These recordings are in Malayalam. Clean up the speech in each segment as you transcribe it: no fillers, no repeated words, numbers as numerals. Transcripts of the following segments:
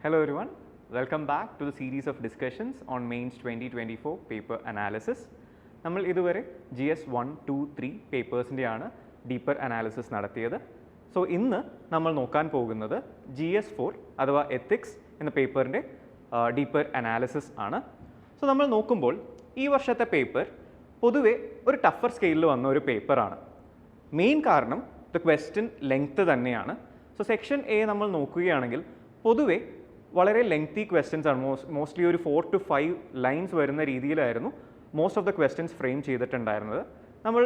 Hello everyone, welcome back to the series of discussions on Mains 2024 paper analysis. നമ്മൾ ഇതുവരെ GS 1, 2, 3 പേപ്പേഴ്സിൻ്റെയാണ് ഡീപ്പർ അനാലിസിസ് നടത്തിയത്. സോ ഇന്ന് നമ്മൾ നോക്കാൻ പോകുന്നത് GS 4 അഥവാ എത്തിക്സ് എന്ന പേപ്പറിൻ്റെ ഡീപ്പർ അനാലിസിസ് ആണ്. സോ നമ്മൾ നോക്കുമ്പോൾ ഈ വർഷത്തെ പേപ്പർ പൊതുവെ ഒരു ടഫർ സ്കെയിലിൽ വന്ന ഒരു പേപ്പറാണ്. മെയിൻ കാരണം ദ ക്വസ്റ്റ്യൻ ലെങ്ത് തന്നെയാണ്. സോ സെക്ഷൻ എ നമ്മൾ നോക്കുകയാണെങ്കിൽ പൊതുവെ വളരെ ലെങ്തി ക്വസ്റ്റ്യൻസ് ആണ്. മോസ്റ്റ്ലി ഒരു 4 to 5 ലൈൻസ് വരുന്ന രീതിയിലായിരുന്നു most of the questions frame ചെയ്തിട്ടുണ്ടായിരുന്നത്. നമ്മൾ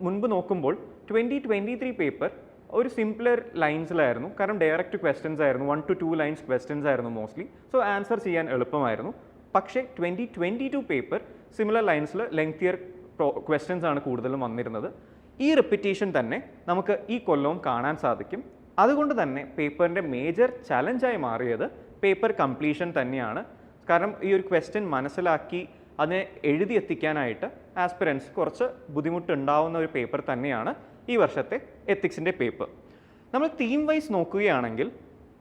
മുൻപ് നോക്കുമ്പോൾ 2023 പേപ്പർ ഒരു സിംപ്ലർ ലൈൻസിലായിരുന്നു, കാരണം ഡയറക്റ്റ് ക്വസ്റ്റ്യൻസ് ആയിരുന്നു, 1 to 2 ലൈൻസ് ക്വസ്റ്റ്യൻസ് ആയിരുന്നു മോസ്റ്റ്ലി. സോ ആൻസർ ചെയ്യാൻ എളുപ്പമായിരുന്നു. പക്ഷേ 2022 പേപ്പർ സിമിലർ ലൈൻസിൽ ലെങ്തിയർ ക്വസ്റ്റ്യൻസ് ആണ് കൂടുതലും വന്നിരുന്നത്. ഈ റിപ്പീറ്റേഷൻ തന്നെ നമുക്ക് ഈ കൊല്ലവും കാണാൻ സാധിക്കും. അതുകൊണ്ട് തന്നെ പേപ്പറിൻ്റെ മേജർ ചലഞ്ചായി മാറിയത് പേപ്പർ കംപ്ലീഷൻ തന്നെയാണ്. കാരണം ഈ ഒരു ക്വസ്റ്റ്യൻ മനസ്സിലാക്കി അതിനെ എഴുതിയെത്തിക്കാനായിട്ട് ആസ്പിറൻസ് കുറച്ച് ബുദ്ധിമുട്ടുണ്ടാവുന്ന ഒരു പേപ്പർ തന്നെയാണ് ഈ വർഷത്തെ എത്തിക്സിൻ്റെ പേപ്പർ. നമ്മൾ തീം വൈസ് നോക്കുകയാണെങ്കിൽ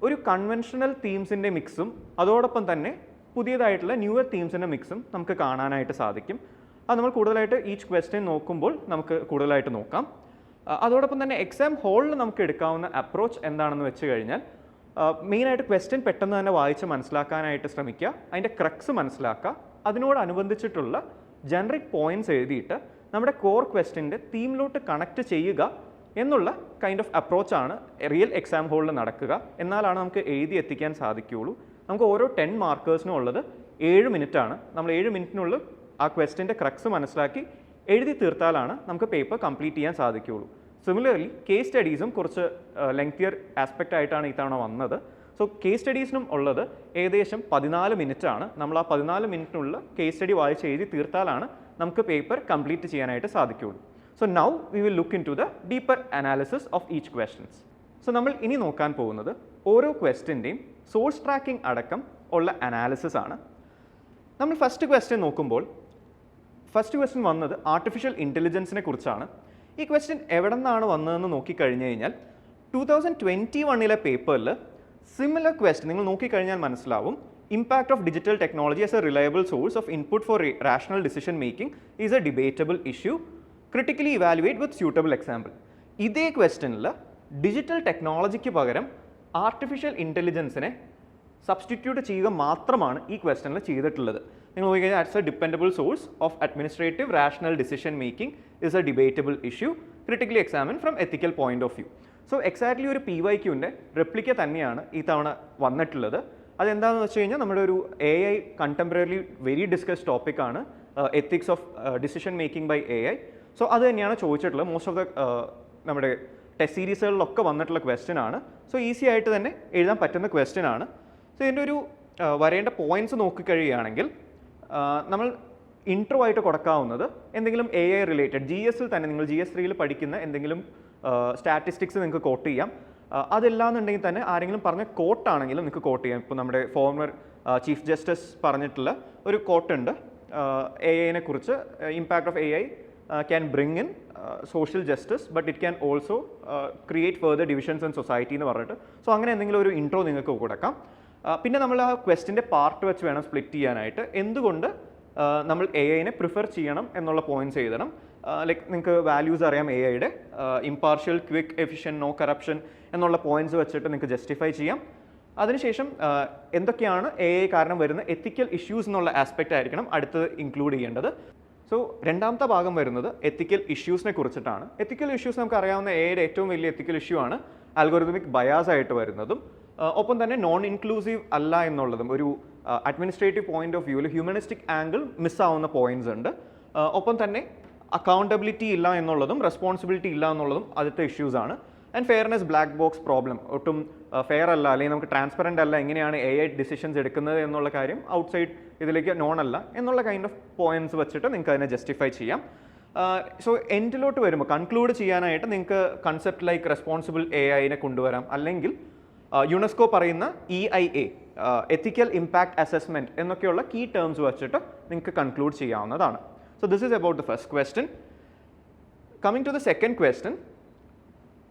ഒരു കൺവെൻഷണൽ തീംസിൻ്റെ മിക്സും അതോടൊപ്പം തന്നെ പുതിയതായിട്ടുള്ള ന്യൂവർ തീംസിൻ്റെ മിക്സും നമുക്ക് കാണാനായിട്ട് സാധിക്കും. അത് നമ്മൾ കൂടുതലായിട്ട് ഈച്ച് ക്വസ്റ്റ്യൻ നോക്കുമ്പോൾ നമുക്ക് കൂടുതലായിട്ട് നോക്കാം. അതോടൊപ്പം തന്നെ എക്സാം ഹോളിൽ നമുക്ക് എടുക്കാവുന്ന അപ്രോച്ച് എന്താണെന്ന് വെച്ച് കഴിഞ്ഞാൽ മെയിനായിട്ട് ക്വസ്റ്റ്യൻ പെട്ടെന്ന് തന്നെ വായിച്ച് മനസ്സിലാക്കാനായിട്ട് ശ്രമിക്കുക, അതിൻ്റെ ക്രക്സ് മനസ്സിലാക്കുക, അതിനോടനുബന്ധിച്ചിട്ടുള്ള ജനറിക് പോയിൻറ്റ്സ് എഴുതിയിട്ട് നമ്മുടെ കോർ ക്വസ്റ്റ്യൻ്റെ തീമിലോട്ട് കണക്ട് ചെയ്യുക എന്നുള്ള കൈൻഡ് ഓഫ് അപ്രോച്ചാണ് റിയൽ എക്സാം ഹോളിൽ നടക്കുക. എന്നാലാണ് നമുക്ക് എഴുതി എത്തിക്കാൻ സാധിക്കുകയുള്ളൂ. നമുക്ക് ഓരോ 10 മാർക്കേഴ്സിനും ഉള്ളത് 7 മിനിറ്റാണ്. നമ്മൾ 7 മിനിറ്റിനുള്ളിൽ ആ ക്വസ്റ്റ്യൻ്റെ ക്രക്സ് മനസ്സിലാക്കി എഴുതി തീർത്താലാണ് നമുക്ക് പേപ്പർ കംപ്ലീറ്റ് ചെയ്യാൻ സാധിക്കുകയുള്ളൂ. സിമിലർലി കേസ് സ്റ്റഡീസും കുറച്ച് ലെങ്തിയർ ആസ്പെക്റ്റ് ആയിട്ടാണ് ഇത്തവണ വന്നത്. സോ കേസ് സ്റ്റഡീസിനും ഉള്ളത് ഏകദേശം 14 മിനിറ്റാണ്. നമ്മൾ ആ 14 മിനിറ്റിനുള്ള കേസ് സ്റ്റഡി വായിച്ച് എഴുതി തീർത്താലാണ് നമുക്ക് പേപ്പർ കംപ്ലീറ്റ് ചെയ്യാനായിട്ട് സാധിക്കുകയുള്ളൂ. So now we will look in to the deeper analysis of each questions. So നമ്മൾ ഇനി നോക്കാൻ പോകുന്നത് ഓരോ ക്വസ്റ്റ്യൻ്റെയും സോഴ്സ് ട്രാക്കിംഗ് അടക്കം ഉള്ള അനാലിസിസ് ആണ്. നമ്മൾ ഫസ്റ്റ് ക്വസ്റ്റ്യൻ നോക്കുമ്പോൾ ഫസ്റ്റ് ക്വസ്റ്റ്യൻ വന്നത് ആർട്ടിഫിഷ്യൽ ഇൻ്റലിജൻസിനെ കുറിച്ചാണ്. ഈ ക്വസ്റ്റ്യൻ എവിടെ നിന്നാണ് വന്നതെന്ന് നോക്കിക്കഴിഞ്ഞ് കഴിഞ്ഞാൽ 2021 പേപ്പറിൽ സിമിലർ ക്വസ്റ്റ്യൻ നിങ്ങൾ നോക്കിക്കഴിഞ്ഞാൽ മനസ്സിലാവും. Impact of digital technology as a reliable source of input for rational decision making is a debatable issue, critically evaluate with suitable example. ഇതേ ക്വസ്റ്റ്യനിൽ ഡിജിറ്റൽ ടെക്നോളജിക്ക് പകരം ആർട്ടിഫിഷ്യൽ ഇൻ്റലിജൻസിനെ സബ്സ്റ്റിറ്റ്യൂട്ട് ചെയ്യുക മാത്രമാണ് ഈ ക്വസ്റ്റ്യനിൽ ചെയ്തിട്ടുള്ളത്. നിങ്ങൾ നോക്കിക്കഴിഞ്ഞാൽ as A dependable source of administrative rational decision making is A debatable issue, critically examine from ethical point of view. So exactly ഒരു PYQൻ്റെ റെപ്ലിക്ക തന്നെയാണ് ഈ തവണ വന്നിട്ടുള്ളത്. അതെന്താണെന്ന് വെച്ച് കഴിഞ്ഞാൽ നമ്മുടെ ഒരു AI കണ്ടംപററി വെരി ഡിസ്കസ് ടോപ്പിക്കാണ് ethics of decision making by AI. So അത് തന്നെയാണ് ചോദിച്ചിട്ടുള്ളത്. മോസ്റ്റ് ഓഫ് ദ നമ്മുടെ ടെസ്റ്റ് സീരീസുകളിലൊക്കെ വന്നിട്ടുള്ള ക്വസ്റ്റ്യൻ ആണ്. സോ ഈസി ആയിട്ട് തന്നെ എഴുതാൻ പറ്റുന്ന ക്വസ്റ്റ്യൻ ആണ്. സോ ഇതിൻ്റെ ഒരു വരേണ്ട പോയിൻറ്റ്സ് നോക്കിക്കഴിയുകയാണെങ്കിൽ നമ്മൾ ഇൻട്രോ ആയിട്ട് കൊടുക്കാവുന്നത് എന്തെങ്കിലും AI റിലേറ്റഡ് GSൽ തന്നെ നിങ്ങൾ GS 3 പഠിക്കുന്ന എന്തെങ്കിലും സ്റ്റാറ്റിസ്റ്റിക്സ് നിങ്ങൾക്ക് കോട്ട് ചെയ്യാം. അതില്ലാന്നുണ്ടെങ്കിൽ തന്നെ ആരെങ്കിലും പറഞ്ഞ കോട്ടാണെങ്കിലും നിങ്ങൾക്ക് കോട്ട് ചെയ്യാം. ഇപ്പോൾ നമ്മുടെ ഫോർമർ ചീഫ് ജസ്റ്റിസ് പറഞ്ഞിട്ടുള്ള ഒരു കോട്ടുണ്ട് AIനെ കുറിച്ച്, impact of AI can bring in social justice but it can also create further divisions in society എന്ന് പറഞ്ഞിട്ട്. സോ അങ്ങനെ എന്തെങ്കിലും ഒരു ഇൻട്രോ നിങ്ങൾക്ക് കൊടുക്കാം. പിന്നെ നമ്മൾ ആ ക്വസ്റ്റിൻ്റെ പാർട്ട് വെച്ച് വേണം സ്പ്ലിറ്റ് ചെയ്യാനായിട്ട്. എന്തുകൊണ്ട് നമ്മൾ AIനെ പ്രിഫർ ചെയ്യണം എന്നുള്ള പോയിന്റ്സ് എഴുതണം. ലൈക്ക് നിങ്ങൾക്ക് വാല്യൂസ് അറിയാം AIയുടെ, ഇമ്പാർഷ്യൽ, ക്വിക്ക്, എഫിഷ്യൻ, നോ കറപ്ഷൻ എന്നുള്ള പോയിന്റ്സ് വെച്ചിട്ട് നിങ്ങൾക്ക് ജസ്റ്റിഫൈ ചെയ്യാം. അതിനുശേഷം എന്തൊക്കെയാണ് AI കാരണം വരുന്ന എത്തിക്കൽ ഇഷ്യൂസ് എന്നുള്ള ആസ്പെക്റ്റ് ആയിരിക്കണം അടുത്ത് ഇൻക്ലൂഡ് ചെയ്യേണ്ടത്. സോ രണ്ടാമത്തെ ഭാഗം വരുന്നത് എത്തിക്കൽ ഇഷ്യൂസിനെ കുറിച്ചിട്ടാണ്. എത്തിക്കൽ ഇഷ്യൂസ് നമുക്ക് അറിയാവുന്ന AIയുടെ ഏറ്റവും വലിയ എത്തിക്കൽ ഇഷ്യൂ ആണ് അൽഗോരിതമിക് ബയാസ് ആയിട്ട് വരുന്നതും ഒപ്പം തന്നെ നോൺ ഇൻക്ലൂസീവ് അല്ല എന്നുള്ളതും. ഒരു അഡ്മിനിസ്ട്രേറ്റീവ് പോയിന്റ് ഓഫ് വ്യൂവിൽ ഹ്യൂമനിസ്റ്റിക് ആംഗിൾ മിസ്സാവുന്ന പോയിന്റ്സ് ഉണ്ട്. ഒപ്പം തന്നെ അക്കൗണ്ടബിലിറ്റി ഇല്ല എന്നുള്ളതും റെസ്പോൺസിബിലിറ്റി ഇല്ല എന്നുള്ളതും ആദ്യത്തെ ഇഷ്യൂസ് ആണ്. And fairness black box problem, ഒട്ടും ഫെയർ അല്ല അല്ലെങ്കിൽ നമുക്ക് ട്രാൻസ്പെറൻ്റ് അല്ല, എങ്ങനെയാണ് AI ഡിസിഷൻസ് എടുക്കുന്നത് എന്നുള്ള കാര്യം ഔട്ട്സൈഡ് ഇതിലേക്ക് നോൺ അല്ല എന്നുള്ള കൈൻഡ് ഓഫ് പോയിന്റ്സ് വെച്ചിട്ട് നിങ്ങൾക്ക് അതിനെ ജസ്റ്റിഫൈ ചെയ്യാം. സോ എൻഡിലോട്ട് വരുമ്പോൾ കൺക്ലൂഡ് ചെയ്യാനായിട്ട് നിങ്ങൾക്ക് കൺസെപ്റ്റ് ലൈക്ക് റെസ്പോൺസിബിൾ AIനെ കൊണ്ടുവരാം, അല്ലെങ്കിൽ യുനെസ്കോ പറയുന്ന EIA എത്തിക്കൽ ഇമ്പാക്ട് അസസ്മെൻറ്റ് എന്നൊക്കെയുള്ള കീ ടേംസ് വെച്ചിട്ട് നിങ്ങൾക്ക് കൺക്ലൂഡ് ചെയ്യാവുന്നതാണ്. So this is about the first question. Coming to the second question,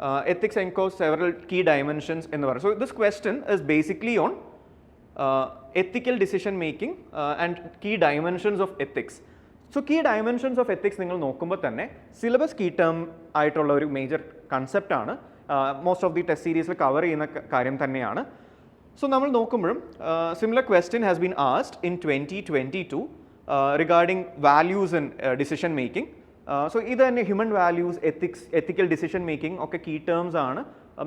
ethics encode several key dimensions in the world. So this question is basically on ethical decision making and key dimensions of ethics. So key dimensions of ethics നിങ്ങൾ നോക്കുമ്പോൾ തന്നെ സിലബസ് കീ ടേം ആയിട്ടുള്ള ഒരു മേജർ കൺസെപ്റ്റ് ആണ്. മോസ്റ്റ് ഓഫ് ദി ടെസ്റ്റ് സീരീസിൽ കവർ ചെയ്യുന്ന കാര്യം തന്നെയാണ്. സോ നമ്മൾ നോക്കുമ്പോഴും similar question has been ആസ്ഡ് in 2022 regarding values in decision making. So ഇത് തന്നെ ഹ്യൂമൻ വാല്യൂസ്, എത്തിക്സ്, എത്തിക്കൽ ഡിസിഷൻ മേക്കിംഗ് ഒക്കെ കീ ടേംസ് ആണ്.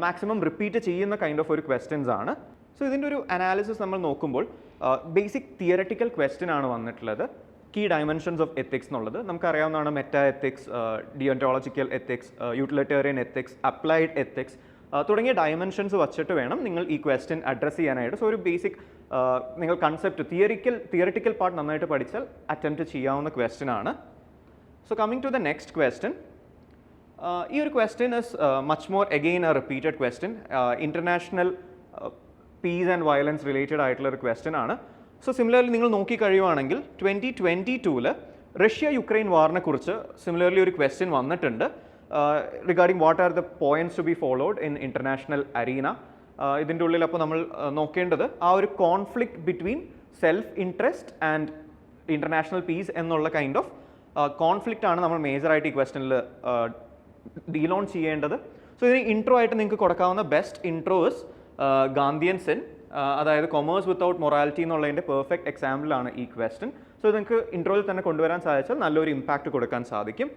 മാക്സിമം റിപ്പീറ്റ് ചെയ്യുന്ന കൈൻഡ് ഓഫ് ഒരു ക്വസ്റ്റ്യൻസ് ആണ്. സോ ഇതിൻ്റെ ഒരു അനാലിസിസ് നമ്മൾ നോക്കുമ്പോൾ ബേസിക് തിയററ്റിക്കൽ ക്വസ്റ്റ്യൻ ആണ് വന്നിട്ടുള്ളത്. കീ ഡയമെൻഷൻസ് ഓഫ് എത്തിക്സ് എന്നുള്ളത് നമുക്കറിയാവുന്നതാണ്. Meta ethics, deontological ethics, utilitarian ethics, applied ethics തുടങ്ങിയ ഡയമെൻഷൻസ് വച്ചിട്ട് വേണം നിങ്ങൾ ഈ ക്വസ്റ്റ്യൻ അഡ്രസ്സ് ചെയ്യാനായിട്ട്. സോ ഒരു ബേസിക് നിങ്ങൾ കൺസെപ്റ്റ് തിയറിറ്റിക്കൽ പാർട്ട് നന്നായിട്ട് പഠിച്ചാൽ അറ്റംപ്റ്റ് ചെയ്യാവുന്ന ക്വസ്റ്റ്യൻ ആണ്. So coming to the next question. ഈ ഒരു question is much more again a repeated question. International peace and violence related ആയിട്ടുള്ള ഒരു ക്വസ്റ്റ്യൻ ആണ്. സോ സിമിലർലി നിങ്ങൾ നോക്കിക്കഴിയുവാണെങ്കിൽ 2022 റഷ്യ യുക്രൈൻ വാറിനെ കുറിച്ച് സിമിലർലി ഒരു ക്വസ്റ്റ്യൻ വന്നിട്ടുണ്ട് regarding what are the points to be followed in international arena. ഇതിൻ്റെ ഉള്ളിൽ അപ്പോൾ നമ്മൾ നോക്കേണ്ടത് ആ ഒരു conflict between self interest and international peace എന്നുള്ള കൈൻഡ് ഓഫ് കോൺഫ്ലിക്റ്റ് ആണ് നമ്മൾ മേജറായിട്ട് ഈ ക്വസ്റ്റ്യനിൽ ഡീൽ ഓൺ ചെയ്യേണ്ടത്. സോ ഇതിന് ഇൻട്രോ ആയിട്ട് നിങ്ങൾക്ക് കൊടുക്കാവുന്ന ബെസ്റ്റ് ഇൻട്രോ ഇസ് ഗാന്ധിയൻ സെൻ, അതായത് കൊമേഴ്സ് വിത്തൗട്ട് മൊറാലിറ്റി എന്നുള്ളതിൻ്റെ പെർഫെക്റ്റ് എക്സാമ്പിളാണ് ഈ ക്വസ്റ്റ്യൻ. സോ ഇത് നിങ്ങൾക്ക് ഇൻട്രോയിൽ തന്നെ കൊണ്ടുവരാൻ സാധിച്ചാൽ നല്ലൊരു ഇമ്പാക്റ്റ് കൊടുക്കാൻ സാധിക്കും.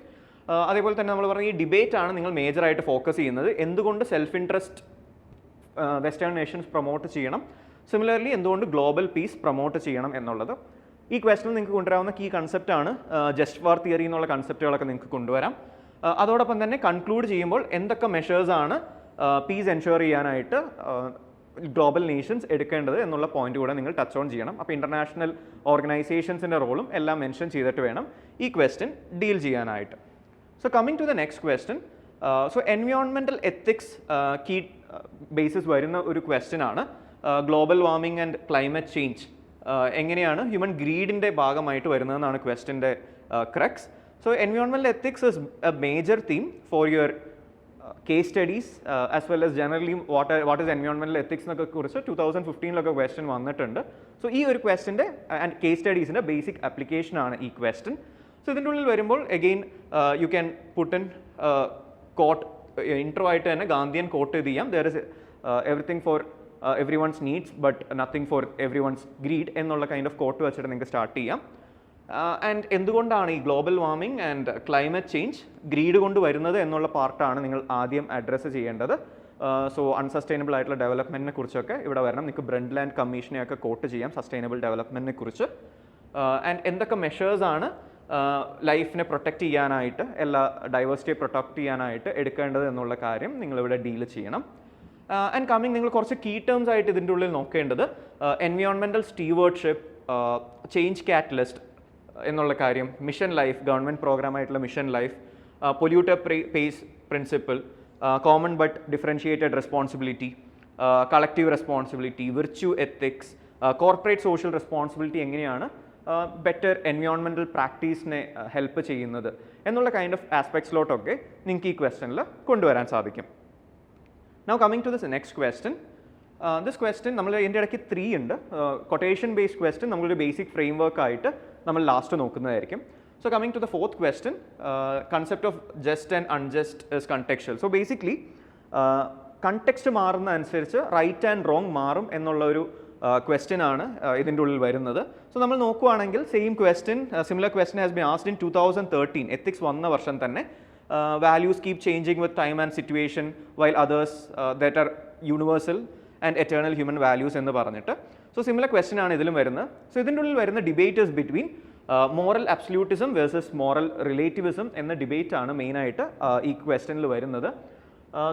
അതേപോലെ തന്നെ നമ്മൾ പറഞ്ഞ ഈ ഡിബേറ്റ് ആണ് നിങ്ങൾ മേജറായിട്ട് ഫോക്കസ് ചെയ്യുന്നത്. എന്തുകൊണ്ട് self interest western Nations promote ചെയ്യണം, സിമിലർലി എന്തുകൊണ്ട് ഗ്ലോബൽ പീസ് പ്രൊമോട്ട് ചെയ്യണം എന്നുള്ളത്. ഈ ക്വസ്റ്റനിൽ നിങ്ങൾക്ക് കൊണ്ടുവരാവുന്ന കീ കൺസെപ്റ്റാണ് ജസ്റ്റ് വാർ തിയറി എന്നുള്ള കൺസെപ്റ്റുകളൊക്കെ നിങ്ങൾക്ക് കൊണ്ടുവരാം. അതോടൊപ്പം തന്നെ കൺക്ലൂഡ് ചെയ്യുമ്പോൾ എന്തൊക്കെ മെഷേഴ്സാണ് പീസ് എൻഷുർ ചെയ്യാനായിട്ട് ഗ്ലോബൽ നേഷൻസ് എടുക്കേണ്ടത് എന്നുള്ള പോയിന്റ് കൂടെ നിങ്ങൾ ടച്ച് ഓൺ ചെയ്യണം. അപ്പോൾ ഇൻ്റർനാഷണൽ ഓർഗനൈസേഷൻസിൻ്റെ റോളും എല്ലാം മെൻഷൻ ചെയ്തിട്ട് വേണം ഈ ക്വസ്റ്റ്യൻ ഡീൽ ചെയ്യാനായിട്ട്. So coming to the next question. So environmental ethics key basis വരുന്ന ഒരു ക്വസ്റ്റ്യൻ ആണ്. Global warming and climate change എങ്ങനെയാണ് ഹ്യൂമൻ ഗ്രീഡിൻ്റെ ഭാഗമായിട്ട് വരുന്നതെന്നാണ് ക്വസ്റ്റ്യൻ്റെ crux. So environmental ethics is a major theme for your case studies as well as generally what is environmental ethics എന്നൊക്കെ കുറിച്ച് 2015 ക്വസ്റ്റ്യൻ വന്നിട്ടുണ്ട്. സോ ഈ ഒരു ക്വസ്റ്റ്യൻ്റെ ആൻഡ് കേസ് സ്റ്റഡീസിൻ്റെ ബേസിക് ആപ്ലിക്കേഷൻ ആണ് ഈ ക്വസ്റ്റ്യൻ. സോ ഇതിൻ്റെ ഉള്ളിൽ വരുമ്പോൾ again you can put in quote intro ആയിട്ട് തന്നെ ഗാന്ധിയൻ കോട്ട് ചെയ്ത് ചെയ്യാം. There is everything for everyone's needs but nothing for everyone's greed എന്നുള്ള കൈൻഡ് ഓഫ് കോട്ട് വെച്ചിട്ട് നിങ്ങൾക്ക് സ്റ്റാർട്ട് ചെയ്യാം. ആൻഡ് എന്തുകൊണ്ടാണ് ഈ global warming and climate change greed കൊണ്ട് വരുന്നത് എന്നുള്ള പാർട്ടാണ് നിങ്ങൾ ആദ്യം അഡ്രസ്സ് ചെയ്യേണ്ടത്. സോ അൺസസ്റ്റൈനബിൾ ആയിട്ടുള്ള ഡെവലപ്മെൻറ്റിനെ കുറിച്ചൊക്കെ ഇവിടെ വരണം. നിങ്ങൾക്ക് ബ്രണ്ട്ലാൻഡ് കമ്മീഷനെയൊക്കെ കോട്ട് ചെയ്യാം സസ്റ്റൈനബിൾ ഡെവലപ്മെൻറ്റിനെ കുറിച്ച്. ആൻഡ് എന്തൊക്കെ മെഷേഴ്സാണ് ലൈഫിനെ പ്രൊട്ടക്റ്റ് ചെയ്യാനായിട്ട്, എല്ലാ ഡൈവേഴ്സിറ്റിയെ പ്രൊട്ടക്റ്റ് ചെയ്യാനായിട്ട് എടുക്കേണ്ടത് എന്നുള്ള കാര്യം നിങ്ങളിവിടെ ഡീൽ ചെയ്യണം. ആൻഡ് കമ്മിങ് നിങ്ങൾ കുറച്ച് കീ ടേംസ് ആയിട്ട് ഇതിൻ്റെ ഉള്ളിൽ നോക്കേണ്ടത് എൻവയോൺമെൻറ്റൽ സ്റ്റീവേർഡ്ഷിപ്പ്, ചേഞ്ച് കാറ്റലിസ്റ്റ് എന്നുള്ള കാര്യം, മിഷൻ ലൈഫ്, ഗവൺമെൻറ് പ്രോഗ്രാമായിട്ടുള്ള Mission Life, polluter pays principle, common but differentiated responsibility, collective responsibility, virtue ethics, corporate social responsibility എങ്ങനെയാണ് ബെറ്റർ എൻവയോൺമെൻറ്റൽ പ്രാക്ടീസിനെ ഹെൽപ്പ് ചെയ്യുന്നത് എന്നുള്ള കൈൻഡ് ഓഫ് ആസ്പെക്ട്സിലോട്ടൊക്കെ നിങ്ങൾക്ക് ഈ ക്വസ്റ്റനിൽ കൊണ്ടുവരാൻ സാധിക്കും. Now coming to this next question. This question നമ്മൾ ഇതിൻ്റെ ഇടയ്ക്ക് 3 ഉണ്ട്. കൊട്ടേഷൻ ബേസ്ഡ് ക്വസ്റ്റ്യൻ നമ്മളൊരു ബേസിക് ഫ്രെയിം വർക്ക് ആയിട്ട് നമ്മൾ ലാസ്റ്റ് നോക്കുന്നതായിരിക്കും. So coming to the fourth question, concept of just and unjust is contextual. So basically context മാറുന്ന അനുസരിച്ച് റൈറ്റ് ആൻഡ് റോങ് മാറും എന്നുള്ള ഒരു ക്വസ്റ്റ്യൻ ആണ് ഇതിൻ്റെ ഉള്ളിൽ വരുന്നത്. സോ നമ്മൾ നോക്കുകയാണെങ്കിൽ same question, similar question has been asked in 2013 ethics വന്ന വർഷം തന്നെ. Values keep changing with time and situation while others that are universal and eternal human values എന്ന് പറഞ്ഞിട്ട്. സോ സിമിലർ ക്വസ്റ്റ്യൻ ആണ് ഇതിലും വരുന്നത്. സോ ഇതിൻ്റെ ഉള്ളിൽ വരുന്ന debaters between moral absolutism versus moral relativism എന്ന ഡിബേറ്റ് ആണ് മെയിനായിട്ട് ഈ ക്വസ്റ്റ്യനിൽ വരുന്നത്.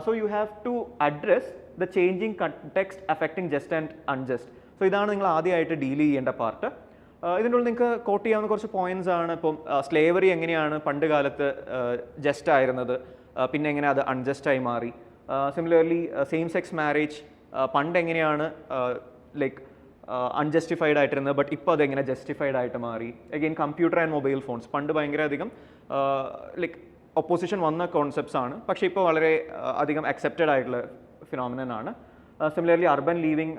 So you have to address the changing context affecting just and unjust. So ഇതാണ് നിങ്ങൾ ആദ്യമായിട്ട് ഡീൽ ചെയ്യേണ്ട പാർട്ട്. ഇതിൻ്റെ ഉള്ളിൽ നിങ്ങൾക്ക് കോട്ട് ചെയ്യാവുന്ന കുറച്ച് പോയിന്റ്സ് ആണ്. ഇപ്പം സ്ലേവറി എങ്ങനെയാണ് പണ്ട് കാലത്ത് ജസ്റ്റ് ആയിരുന്നത്, പിന്നെ എങ്ങനെ അത് അൺജസ്റ്റായി മാറി. സിമിലർലി സെയിം സെക്സ് മാരേജ് പണ്ട് എങ്ങനെയാണ് ലൈക്ക് അൺജസ്റ്റിഫൈഡ് ആയിട്ടിരുന്നത്, ബട്ട് ഇപ്പോൾ അതെങ്ങനെ ജസ്റ്റിഫൈഡ് ആയിട്ട് മാറി. Again computer and mobile phones പണ്ട് ഭയങ്കര അധികം ലൈക്ക് ഒപ്പോസിഷൻ വന്ന കോൺസെപ്റ്റ്സ് ആണ്, പക്ഷേ ഇപ്പോൾ വളരെ അധികം അക്സെപ്റ്റഡ് ആയിട്ടുള്ള ഫിനോമിനൻ ആണ്. സിമിലർലി അർബൻ ലീവിങ്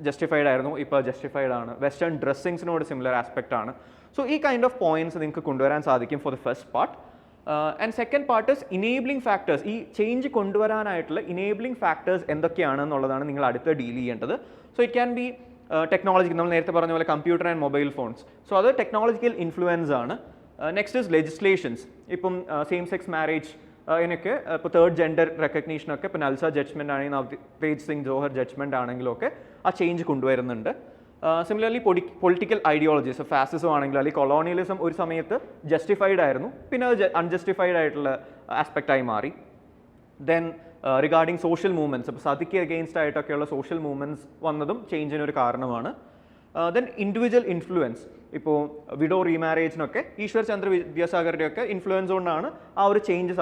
ജസ്റ്റിഫൈഡ് ആയിരുന്നു, ഇപ്പോൾ ജസ്റ്റിഫൈഡ് ആണ്. വെസ്റ്റേൺ ഡ്രസ്സിങ്സിനോട് സിമിലർ ആസ്പെക്റ്റ് ആണ്. സോ ഈ കൈൻഡ് ഓഫ് പോയിന്റ്സ് നിങ്ങൾക്ക് കൊണ്ടുവരാൻ സാധിക്കും for the first part. And second part is enabling factors. ഈ ചേഞ്ച് കൊണ്ടുവരാനായിട്ടുള്ള ഇനേബിളിംഗ് ഫാക്ടേഴ്സ് എന്തൊക്കെയാണെന്നുള്ളതാണ് നിങ്ങൾ അടുത്ത് ഡീൽ ചെയ്യേണ്ടത്. So it can be technology, നമ്മൾ നേരത്തെ പറഞ്ഞ പോലെ computer and mobile phones. So അത് ടെക്നോളജിക്കൽ ഇൻഫ്ലുവൻസ് ആണ്. Next is legislations. ഇപ്പം സെയിം സെക്സ് മാരേജ് ഇതിനൊക്കെ ഇപ്പോൾ തേർഡ് ജെൻഡർ റെക്കഗ്നീഷനൊക്കെ ഇപ്പോൾ നൽസ ജഡ്ജ്മെൻ്റ് ആണെങ്കിൽ നവ്തേജ് സിംഗ് ജോഹർ ജഡ്ജ്മെൻ്റ് ആണെങ്കിലും ഒക്കെ ആ ചേഞ്ച് കൊണ്ടുവരുന്നുണ്ട്. സിമിലർലി പൊളിറ്റിക്കൽ ഐഡിയോളജീസ്, ഫാസിസം ആണെങ്കിലും അല്ലെങ്കിൽ കൊളോണിയലിസം ഒരു സമയത്ത് ജസ്റ്റിഫൈഡ് ആയിരുന്നു, പിന്നെ അത് അൺജസ്റ്റിഫൈഡ് ആയിട്ടുള്ള ആസ്പെക്റ്റായി മാറി. ദെൻ റിഗാർഡിങ് സോഷ്യൽ മൂവ്മെൻറ്റ്സ്, ഇപ്പോൾ സതിക്ക് അഗെയിൻസ്റ്റ് ആയിട്ടൊക്കെയുള്ള സോഷ്യൽ മൂവ്മെൻറ്റ്സ് വന്നതും ചേഞ്ചിനൊരു കാരണമാണ്. ദെൻ ഇൻഡിവിജ്വൽ ഇൻഫ്ലുവൻസ്, ഇപ്പോൾ വിഡോ റീമാരേജിനൊക്കെ ഈശ്വർ ചന്ദ്ര വിദ്യാസാഗറിൻ്റെയൊക്കെ ഇൻഫ്ലുവൻസ് കൊണ്ടാണ് ആ ഒരു ചേഞ്ച്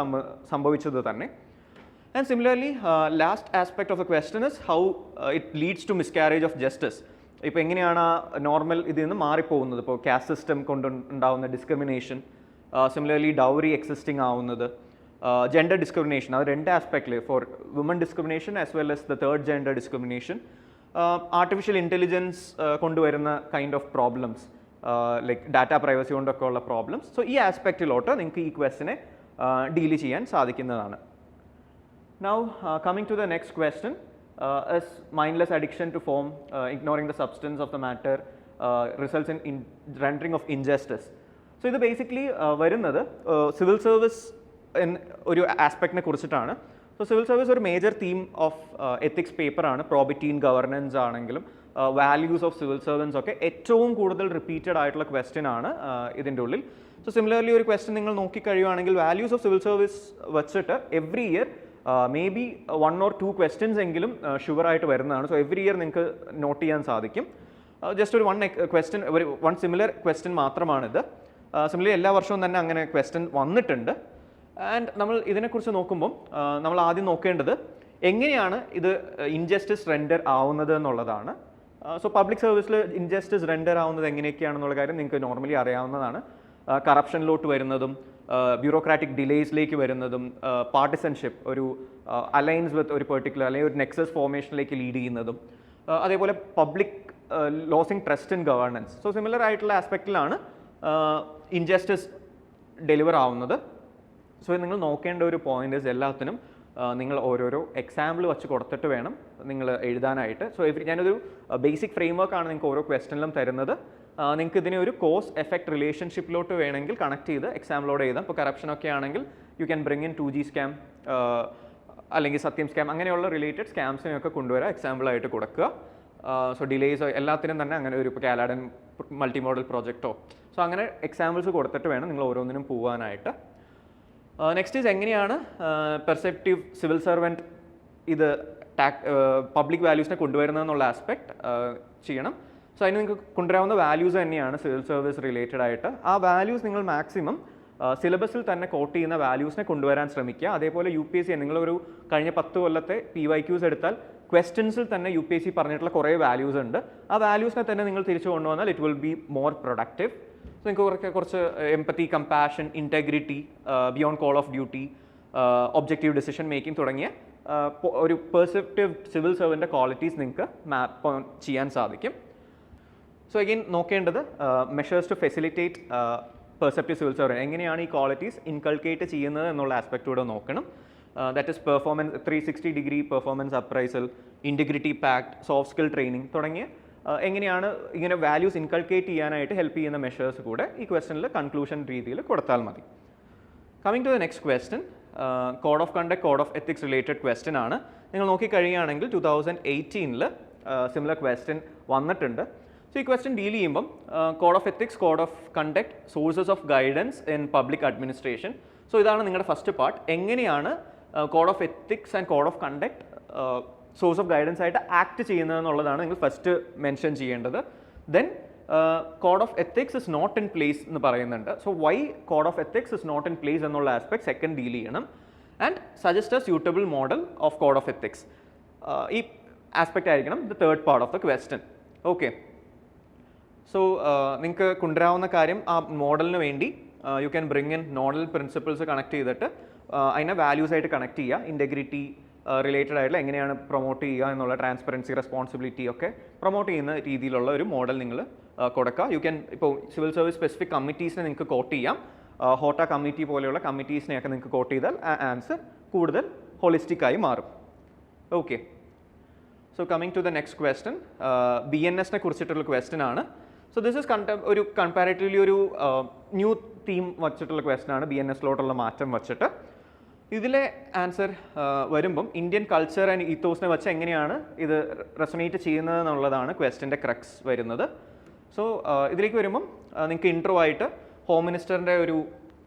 സംഭവിച്ചത് തന്നെ. And similarly last aspect of the question is how it leads to miscarriage of justice. ഇപ്പോൾ എങ്ങനെയാണ് ആ നോർമൽ ഇതിൽ നിന്ന് മാറിപ്പോകുന്നത്, ഇപ്പോൾ കാസ്റ്റ് സിസ്റ്റം കൊണ്ട് ഉണ്ടാകുന്ന ഡിസ്ക്രിമിനേഷൻ, സിമിലർലി ഡൗറി എക്സിസ്റ്റിംഗ് ആവുന്നത്, ജെൻഡർ ഡിസ്ക്രിമിനേഷൻ, അത് രണ്ട് ആസ്പെക്റ്റിൽ for woman discrimination as well as the third gender discrimination, artificial intelligence കൊണ്ടുവരുന്ന kind of problems like data privacy കൊണ്ടൊക്കെ ഉള്ള പ്രോബ്ലംസ്. സോ ഈ ആസ്പെക്റ്റിലോട്ട് നിങ്ങൾക്ക് ഈ ക്വസ്റ്റിനെ ഡീൽ ചെയ്യാൻ സാധിക്കുന്നതാണ്. Now coming to the next question is mindless addiction to form, ignoring the substance of the matter, results in rendering of injustice. So ഇത് ബേസിക്കലി വരുന്നത് സിവിൽ സർവീസ് ഒരു ആസ്പെക്റ്റിനെ കുറിച്ചിട്ടാണ്. സോ സിവിൽ സർവീസ് ഒരു മേജർ തീം ഓഫ് എത്തിക്സ് പേപ്പറാണ്. പ്രോബിറ്റി ഇൻ ഗവർണൻസ് ആണെങ്കിലും വാല്യൂസ് ഓഫ് സിവിൽ സർവൻസ് ഒക്കെ ഏറ്റവും കൂടുതൽ റിപ്പീറ്റഡ് ആയിട്ടുള്ള ക്വസ്റ്റ്യൻ ആണ് ഇതിൻ്റെ ഉള്ളിൽ. സോ സിമിലർലി ഒരു ക്വസ്റ്റ്യൻ നിങ്ങൾ നോക്കിക്കഴിയുവാണെങ്കിൽ വാല്യൂസ് ഓഫ് സിവിൽ സർവീസ് വെച്ചിട്ട് every year may be 1 or 2 questions എങ്കിലും ഷുവറായിട്ട് വരുന്നതാണ്. സോ എവറി ഇയർ നിങ്ങൾക്ക് നോട്ട് ചെയ്യാൻ സാധിക്കും. ജസ്റ്റ് ഒരു വൺ സിമിലർ ക്വസ്റ്റ്യൻ മാത്രമാണിത്. സിമിലർലി എല്ലാ വർഷവും തന്നെ അങ്ങനെ ക്വസ്റ്റ്യൻ വന്നിട്ടുണ്ട്. ആൻഡ് നമ്മൾ ഇതിനെക്കുറിച്ച് നോക്കുമ്പം നമ്മൾ ആദ്യം നോക്കേണ്ടത് എങ്ങനെയാണ് ഇത് ഇൻജസ്റ്റിസ് റെൻഡർ ആവുന്നത് എന്നുള്ളതാണ്. സോ പബ്ലിക് സർവീസിൽ ഇൻജസ്റ്റിസ് റെൻഡർ ആവുന്നത് എങ്ങനെയൊക്കെയാണെന്നുള്ള കാര്യം നിങ്ങൾക്ക് നോർമലി അറിയാവുന്നതാണ്. കറപ്ഷനിലോട്ട് വരുന്നതും ബ്യൂറോക്രാറ്റിക് ഡിലേസിലേക്ക് വരുന്നതും പാർട്ടിസൺഷിപ്പ്, ഒരു അലയൻസ് വിത്ത് ഒരു പെർട്ടിക്കുലർ അല്ലെങ്കിൽ ഒരു നെക്സസ് ഫോർമേഷനിലേക്ക് ലീഡ് ചെയ്യുന്നതും, അതേപോലെ public losing trust in governance. So similar ആയിട്ടുള്ള ആസ്പെക്റ്റിലാണ് ഇൻജസ്റ്റിസ് ഡെലിവർ ആവുന്നത്. സോ നിങ്ങൾ നോക്കേണ്ട ഒരു പോയിന്റ് എല്ലാത്തിനും നിങ്ങൾ ഓരോരോ എക്സാമ്പിൾ വെച്ച് കൊടുത്തിട്ട് വേണം നിങ്ങൾ എഴുതാനായിട്ട്. സോ ഞാനൊരു ബേസിക് ഫ്രെയിംവർക്കാണ് നിങ്ങൾക്ക് ഓരോ ക്വസ്റ്റനിലും തരുന്നത്. നിങ്ങൾക്ക് ഇതിനെ ഒരു കോസ് എഫക്റ്റ് റിലേഷൻഷിപ്പിലോട്ട് വേണമെങ്കിൽ കണക്ട് ചെയ്ത് എക്സാമ്പിളോട് എഴുതാം. ഇപ്പോൾ കറപ്ഷനൊക്കെ ആണെങ്കിൽ U can bring in 2G scam അല്ലെങ്കിൽ സത്യം സ്കാം, അങ്ങനെയുള്ള റിലേറ്റഡ് സ്കാംസിനെയൊക്കെ കൊണ്ടുവരാം എക്സാമ്പിളായിട്ട് കൊടുക്കുക. സോ ഡിലേസോ എല്ലാത്തിനും തന്നെ അങ്ങനെ ഒരു ഇപ്പോൾ കാലാഡൻ മൾട്ടി മോഡൽ പ്രോജക്റ്റോ സോ അങ്ങനെ എക്സാമ്പിൾസ് കൊടുത്തിട്ട് വേണം നിങ്ങൾ ഓരോന്നിനും പോകാനായിട്ട്. നെക്സ്റ്റ് ഈസ് എങ്ങനെയാണ് പെർസെപ്റ്റീവ് സിവിൽ സർവൻറ്റ് ഇത് പബ്ലിക് വാല്യൂസിനെ കൊണ്ടുവരുന്നതെന്നുള്ള ആസ്പെക്ട് ചെയ്യണം. സോ അതിന് നിങ്ങൾക്ക് കൊണ്ടുവരാവുന്ന വാല്യൂസ് തന്നെയാണ് സിവിൽ സർവീസ് റിലേറ്റഡ് ആയിട്ട്. ആ വാല്യൂസ് നിങ്ങൾ മാക്സിമം സിലബസിൽ തന്നെ കോട്ട് ചെയ്യുന്ന വാല്യൂസിനെ കൊണ്ടുവരാൻ ശ്രമിക്കുക. അതേപോലെ UPSC നിങ്ങളൊരു കഴിഞ്ഞ 10 കൊല്ലത്തെ PYQs എടുത്താൽ ക്വസ്റ്റ്യൻസിൽ തന്നെ UPSC പറഞ്ഞിട്ടുള്ള കുറേ വാല്യൂസ് ഉണ്ട്. ആ വാല്യൂസിനെ തന്നെ നിങ്ങൾ തിരിച്ചു കൊണ്ടുവന്നാൽ it will be more productive. So നിങ്ങൾക്ക് കുറച്ച് എംപത്തി, compassion, integrity, beyond call of duty, objective decision making തുടങ്ങിയ ഒരു പെർസെപ്റ്റീവ് സിവിൽ സർവൻ്റെ ക്വാളിറ്റീസ് നിങ്ങൾക്ക് മാപ്പ് ചെയ്യാൻ സാധിക്കും. സോ അഗെയിൻ നോക്കേണ്ടത് measures to facilitate perceptive civil servant, എങ്ങനെയാണ് ഈ ക്വാളിറ്റീസ് ഇൻകൾക്കേറ്റ് ചെയ്യുന്നത് എന്നുള്ള ആസ്പെക്റ്റൂടെ നോക്കണം. That is performance 360-degree performance appraisal, integrity pact, soft skill training തുടങ്ങിയ എങ്ങനെയാണ് ഇങ്ങനെ വാല്യൂസ് ഇൻകൾക്കേറ്റ് ചെയ്യാനായിട്ട് ഹെൽപ്പ് ചെയ്യുന്ന മെഷേഴ്സ് കൂടെ ഈ ക്വസ്റ്റനിൽ കൺക്ലൂഷൻ രീതിയിൽ കൊടുത്താൽ മതി. Coming to the next question, code of conduct, code of ethics related question ആണ്. നിങ്ങൾ നോക്കിക്കഴിയുകയാണെങ്കിൽ 2018 സിമിലർ ക്വസ്റ്റൻ വന്നിട്ടുണ്ട്. സോ ഈ ക്വസ്റ്റൻ ഡീൽ ചെയ്യുമ്പം code of ethics, code of conduct, sources of guidance in public administration. So ഇതാണ് നിങ്ങളുടെ ഫസ്റ്റ് പാർട്ട്. എങ്ങനെയാണ് code of ethics and code of conduct source of guidance ആയിട്ട് ആക്ട് ചെയ്യുന്നതെന്നുള്ളതാണ് നിങ്ങൾ ഫസ്റ്റ് മെൻഷൻ ചെയ്യേണ്ടത്. Then code of ethics is not in place എന്ന് പറയുന്നുണ്ട്. So why code of ethics is not in place എന്നുള്ള ആസ്പെക്ട് സെക്കൻഡ് ഡീൽ ചെയ്യണം. And suggest a suitable model of code of ethics, ഈ ആസ്പെക്ട് ആയിരിക്കണം the third part of the question. Okay, so നിങ്ങൾക്ക് കൊണ്ടുവരാവുന്ന കാര്യം ആ മോഡലിന് വേണ്ടി U can bring in nodal principles connect ചെയ്തിട്ട് അതിനെ വാല്യൂസ് ആയിട്ട് കണക്ട് ചെയ്യുക. ഇൻറ്റഗ്രിറ്റി, റിലേറ്റഡ് ആയിട്ടുള്ള എങ്ങനെയാണ് പ്രൊമോട്ട് ചെയ്യുക എന്നുള്ള ട്രാൻസ്പെറൻസി റെസ്പോൺസിബിലിറ്റി ഒക്കെ പ്രൊമോട്ട് ചെയ്യുന്ന രീതിയിലുള്ള ഒരു മോഡൽ നിങ്ങൾ കൊടുക്കുക. യു ക്യാൻ ഇപ്പോൾ സിവിൽ സർവീസ് സ്പെസിഫിക് കമ്മിറ്റീസിനെ നിങ്ങൾക്ക് കോട്ട് ചെയ്യാം. ഹോട്ട കമ്മിറ്റി പോലെയുള്ള കമ്മിറ്റീസിനെയൊക്കെ നിങ്ങൾക്ക് കോട്ട് ചെയ്താൽ ആൻസർ കൂടുതൽ ഹോളിസ്റ്റിക് ആയി മാറും. Okay, so coming to the next question, BNS കുറിച്ചിട്ടുള്ള ക്വസ്റ്റ്യൻ ആണ്. സോ ദിസ് ഇസ് ഒരു കമ്പാരിറ്റീവ്ലി ഒരു ന്യൂ തീം വച്ചിട്ടുള്ള ക്വസ്റ്റ്യൻ ആണ്, BNSലോട്ടുള്ള മാറ്റം വച്ചിട്ട്. ഇതിലെ ആൻസർ വരുമ്പം ഇന്ത്യൻ കൾച്ചർ ആൻഡ് ഈത്തോസിനെ വെച്ച് എങ്ങനെയാണ് ഇത് റെസൊനേറ്റ് ചെയ്യുന്നത് എന്നുള്ളതാണ് ക്വസ്റ്റ്യൻ്റെ ക്രക്സ് വരുന്നത്. സോ ഇതിലേക്ക് വരുമ്പം നിങ്ങൾക്ക് ഇൻട്രോ ആയിട്ട് ഹോം മിനിസ്റ്ററിൻ്റെ ഒരു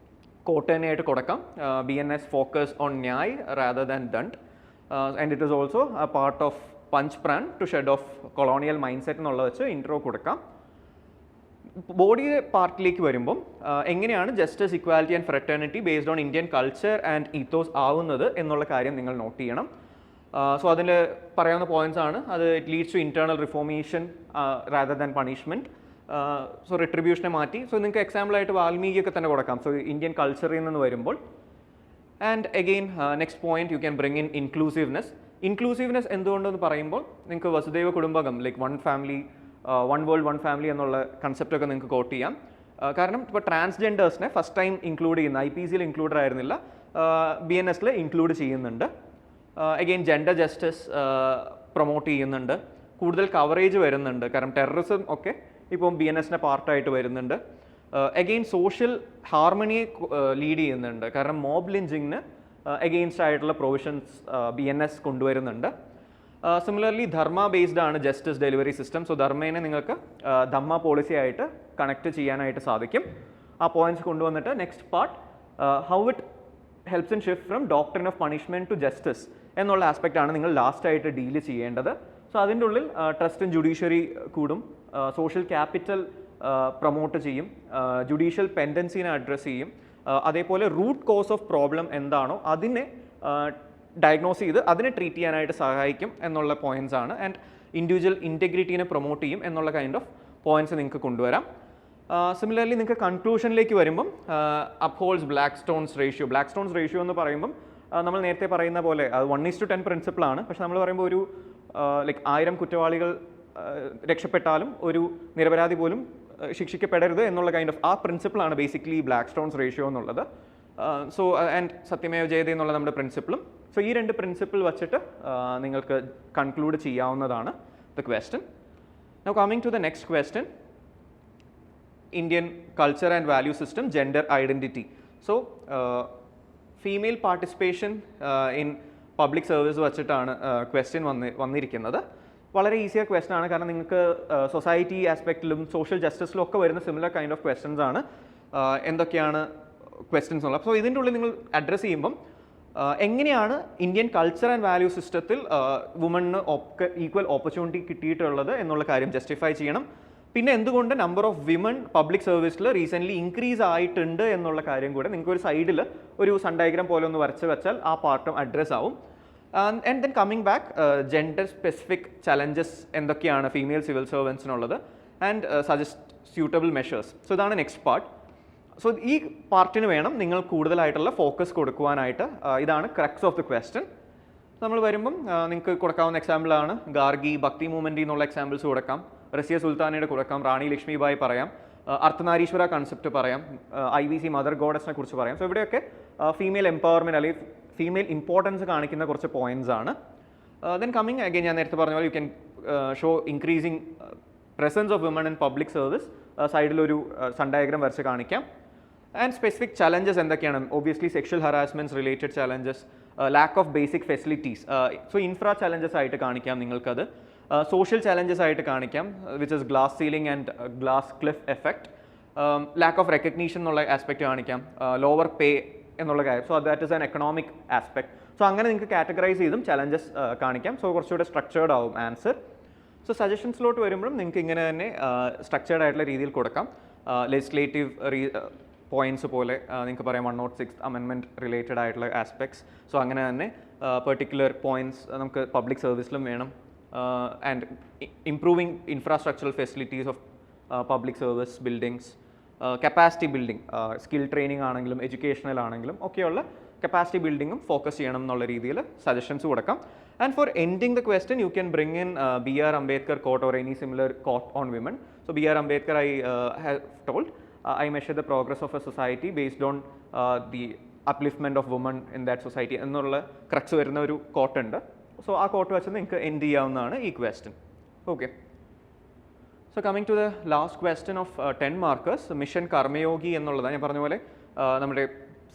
കോട്ട് തന്നെയായിട്ട് കൊടുക്കാം. BNS focus on nyay rather than dand and it is also a part of panch pran to shed off colonial mindset എന്നുള്ള വെച്ച് ഇൻട്രോ കൊടുക്കാം. ബോഡി പാർട്ടിലേക്ക് വരുമ്പം എങ്ങനെയാണ് justice, equality and fraternity based on Indian culture and ethos ആവുന്നത് എന്നുള്ള കാര്യം നിങ്ങൾ നോട്ട് ചെയ്യണം. സോ അതിൽ പറയാവുന്ന പോയിന്റ്സ് ആണ് അത്. It leads to internal reformation rather than punishment. So റിട്രിബ്യൂഷനെ മാറ്റി. സോ നിങ്ങൾക്ക് എക്സാമ്പിളായിട്ട് വാൽമീകിയൊക്കെ തന്നെ കൊടുക്കാം. സോ ഇന്ത്യൻ കൾച്ചറിൽ നിന്ന് വരുമ്പോൾ. And again next point you can bring in inclusiveness. Inclusiveness എന്തുകൊണ്ടെന്ന് പറയുമ്പോൾ നിങ്ങൾക്ക് Vasudhaiva Kutumbakam like one family, one world one family എന്നുള്ള കൺസെപ്റ്റൊക്കെ നിങ്ങൾക്ക് കോട്ട് ചെയ്യാം. കാരണം ഇപ്പോൾ ട്രാൻസ്ജെൻഡേഴ്സിനെ ഫസ്റ്റ് ടൈം ഇൻക്ലൂഡ് ചെയ്യുന്ന IPCയിൽ ഇൻക്ലൂഡഡ് ആയിരുന്നില്ല, BNSൽ ഇൻക്ലൂഡ് ചെയ്യുന്നുണ്ട്. അഗെയിൻ ജെൻഡർ ജസ്റ്റിസ് പ്രൊമോട്ട് ചെയ്യുന്നുണ്ട്. കൂടുതൽ കവറേജ് വരുന്നുണ്ട്. കാരണം ടെററിസം ഒക്കെ ഇപ്പം BNSൻ്റെ പാർട്ടായിട്ട് വരുന്നുണ്ട്. അഗെയിൻ സോഷ്യൽ ഹാർമണിയെ ലീഡ് ചെയ്യുന്നുണ്ട്. കാരണം മോബ് ലിഞ്ചിങ്ങിന് അഗെയിൻസ്റ്റ് ആയിട്ടുള്ള പ്രൊവിഷൻസ് BNS കൊണ്ടുവരുന്നുണ്ട്. സിമിലർലി ധർമ്മ ബേസ്ഡ് ആണ് ജസ്റ്റിസ് ഡെലിവറി സിസ്റ്റം. സോ ധർമ്മേനെ നിങ്ങൾക്ക് ധമ്മ പോളിസി ആയിട്ട് കണക്ട് ചെയ്യാനായിട്ട് സാധിക്കും. ആ പോയിന്റ്സ് കൊണ്ടുവന്നിട്ട് next part how it helps in shift from doctrine of punishment to justice എന്നുള്ള ആസ്പെക്റ്റ് ആണ് നിങ്ങൾ ലാസ്റ്റ് ആയിട്ട് ഡീൽ ചെയ്യേണ്ടത്. സോ അതിൻ്റെ ഉള്ളിൽ ട്രസ്റ്റ് ഇൻ ജുഡീഷ്യറി കൂടും, സോഷ്യൽ ക്യാപിറ്റൽ പ്രൊമോട്ട് ചെയ്യും, ജുഡീഷ്യൽ പെൻഡൻസിനെ അഡ്രസ്സ് ചെയ്യും, അതേപോലെ റൂട്ട് കോസ് ഓഫ് പ്രോബ്ലം എന്താണോ അതിനെ ഡയഗ്നോസ് ചെയ്ത് അതിനെ ട്രീറ്റ് ചെയ്യാനായിട്ട് സഹായിക്കും എന്നുള്ള പോയിന്റ്സ് ആണ്. ആൻഡ് ഇൻഡിവിജ്വൽ ഇൻറ്റഗ്രിറ്റീനെ പ്രൊമോട്ട് ചെയ്യും എന്നുള്ള കൈൻഡ് ഓഫ് പോയിന്റ്സ് നിങ്ങൾക്ക് കൊണ്ടുവരാം. സിമിലർലി നിങ്ങൾക്ക് കൺക്ലൂഷനിലേക്ക് വരുമ്പം upholds Blackstone's ratio. Blackstone's ratio എന്ന് പറയുമ്പം നമ്മൾ നേരത്തെ പറയുന്ന പോലെ അത് 1:10 പ്രിൻസിപ്പിളാണ്. പക്ഷെ നമ്മൾ പറയുമ്പോൾ ഒരു ലൈക്ക് 1000 കുറ്റവാളികൾ രക്ഷപ്പെട്ടാലും ഒരു നിരപരാധി പോലും ശിക്ഷിക്കപ്പെടരുത് എന്നുള്ള കൈൻഡ് ഓഫ് ആ പ്രിൻസിപ്പിളാണ് ബേസിക്കലി ബ്ലാക്ക് സ്റ്റോൺസ് റേഷ്യോ എന്നുള്ളത്. സോ ആൻഡ് സത്യമേവ ജയതേ എന്നുള്ള നമ്മുടെ പ്രിൻസിപ്പിളും. സോ ഈ രണ്ട് പ്രിൻസിപ്പിൾ വച്ചിട്ട് നിങ്ങൾക്ക് കൺക്ലൂഡ് ചെയ്യാവുന്നതാണ് the question. Now coming to the next question, Indian culture and value system, gender identity. So female participation in public service വച്ചിട്ടാണ് ക്വസ്റ്റ്യൻ വന്നിരിക്കുന്നത്. വളരെ ഈസിയർ ക്വസ്റ്റ്യൻ ആണ്. കാരണം നിങ്ങൾക്ക് സൊസൈറ്റി ആസ്പെക്റ്റിലും സോഷ്യൽ ജസ്റ്റിസിലും ഒക്കെ വരുന്ന സിമിലർ കൈൻഡ് ഓഫ് ക്വസ്റ്റ്യൻസ് ആണ്. എന്തൊക്കെയാണ് ക്വസ്റ്റ്യൻസ് ഉള്ളത്? സോ ഇതിൻ്റെ ഉള്ളിൽ നിങ്ങൾ അഡ്രസ്സ് ചെയ്യുമ്പം എങ്ങനെയാണ് ഇന്ത്യൻ കൾച്ചർ ആൻഡ് വാല്യൂ സിസ്റ്റത്തിൽ വുമണിന് ഈക്വൽ ഓപ്പർച്യൂണിറ്റി കിട്ടിയിട്ടുള്ളത് എന്നുള്ള കാര്യം ജസ്റ്റിഫൈ ചെയ്യണം. പിന്നെ എന്തുകൊണ്ട് നമ്പർ ഓഫ് വിമൺ പബ്ലിക് സർവീസിൽ റീസെൻ്റ്ലി ഇൻക്രീസ് ആയിട്ടുണ്ട് എന്നുള്ള കാര്യം കൂടെ നിങ്ങൾക്ക് ഒരു സൈഡിൽ ഒരു സൺ ഡയഗ്രാം പോലെ ഒന്ന് വരച്ച് വെച്ചാൽ ആ പാർട്ടും അഡ്രസ്സ് ആവും. And then coming back, gender specific challenges എന്തൊക്കെയാണ് ഫീമെയിൽ സിവിൽ സർവൻസിനുള്ളത് and suggest suitable measures. So ഇതാണ് നെക്സ്റ്റ് പാർട്ട്. സോ ഈ പാർട്ടിന് വേണം നിങ്ങൾ കൂടുതലായിട്ടുള്ള ഫോക്കസ് കൊടുക്കുവാനായിട്ട്. ഇതാണ് ക്രക്സ് ഓഫ് ദി ക്വസ്റ്റ്യൻ. നമ്മൾ വരുമ്പം നിങ്ങൾക്ക് കൊടുക്കാവുന്ന എക്സാമ്പിളാണ് ഗാർഗി, ഭക്തി മൂവ്മെൻറ്റ് എന്നുള്ള എക്സാമ്പിൾസ് കൊടുക്കാം, റസിയ സുൽത്താനയുടെ കൊടുക്കാം, റാണി ലക്ഷ്മിബായി പറയാം, അർദ്ധനാരീശ്വര കൺസെപ്റ്റ് പറയാം, IBC മദർ ഗോഡസിനെ കുറിച്ച് പറയാം. സോ ഇവിടെയൊക്കെ ഫീമെയിൽ എംപവർമെൻറ്റ് അല്ലെങ്കിൽ ഫീമെയിൽ ഇമ്പോർട്ടൻസ് കാണിക്കുന്ന കുറച്ച് പോയിന്റ്സ് ആണ്. ദെൻ കമ്മിങ് അഗൈൻ ഞാൻ നേരത്തെ പറഞ്ഞ പോലെ you can show increasing presence of women in public service. സൈഡിലൊരു സൺ ഡയഗ്രാം വരച്ച് കാണിക്കാം. ആൻഡ് സ്പെസിഫിക് ചലഞ്ചസ് എന്തൊക്കെയാണ്? Obviously sexual harassments related challenges, lack of basic facilities. So infra challenges ആയിട്ട് കാണിക്കാം നിങ്ങൾക്കത്. സോഷ്യൽ ചലഞ്ചസ് ആയിട്ട് കാണിക്കാം, which is glass ceiling and glass cliff effect. Lack of recognition എന്നുള്ള ആസ്പെക്റ്റ് കാണിക്കാം, ലോവർ പേ എന്നുള്ള കാര്യം. So that is an economic aspect. So അങ്ങനെ നിങ്ങൾക്ക് കാറ്റഗറൈസ് ചെയ്തും ചലഞ്ചസ് കാണിക്കാം. സോ കുറച്ചുകൂടെ സ്ട്രക്ചേർഡ് ആവും ആൻസർ. സോ സജഷൻസിലോട്ട് വരുമ്പോഴും നിങ്ങൾക്ക് ഇങ്ങനെ തന്നെ സ്ട്രക്ചേർഡ് ആയിട്ടുള്ള രീതിയിൽ കൊടുക്കാം. ലെജിസ്ലേറ്റീവ് പോയിന്റ്സ് പോലെ നിങ്ങൾക്ക് പറയാം 106th അമെൻമെൻറ്റ് റിലേറ്റഡ് ആയിട്ടുള്ള ആസ്പെക്ട്സ്. സോ അങ്ങനെ തന്നെ പെർട്ടിക്കുലർ പോയിന്റ്സ് നമുക്ക് പബ്ലിക് സർവീസിലും വേണം. And improving infrastructural facilities of public service buildings, capacity building, skill training ആണെങ്കിലും എഡ്യൂക്കേഷണൽ ആണെങ്കിലും ഒക്കെയുള്ള കപ്പാസിറ്റി ബിൽഡിങ്ങും ഫോക്കസ് ചെയ്യണം എന്നുള്ള രീതിയിൽ സജഷൻസ് കൊടുക്കാം. And for ending the question you can bring in B.R. Ambedkar quote or any similar quote on women. So B.R. Ambedkar I have told, I measure the progress of a society based on the upliftment of women in that society എന്നുള്ള ക്രക്സ് വരുന്ന ഒരു കോട്ട് ഉണ്ട്. സോ ആ കോട്ട് വെച്ച് നിങ്ങൾക്ക് എൻഡ് ചെയ്യാവുന്നതാണ് ഈ question. Okay, so coming to the last question of 10 markers, Mission Karmayogi എന്നുള്ളതാണ്. ഞാൻ പറഞ്ഞ പോലെ നമ്മുടെ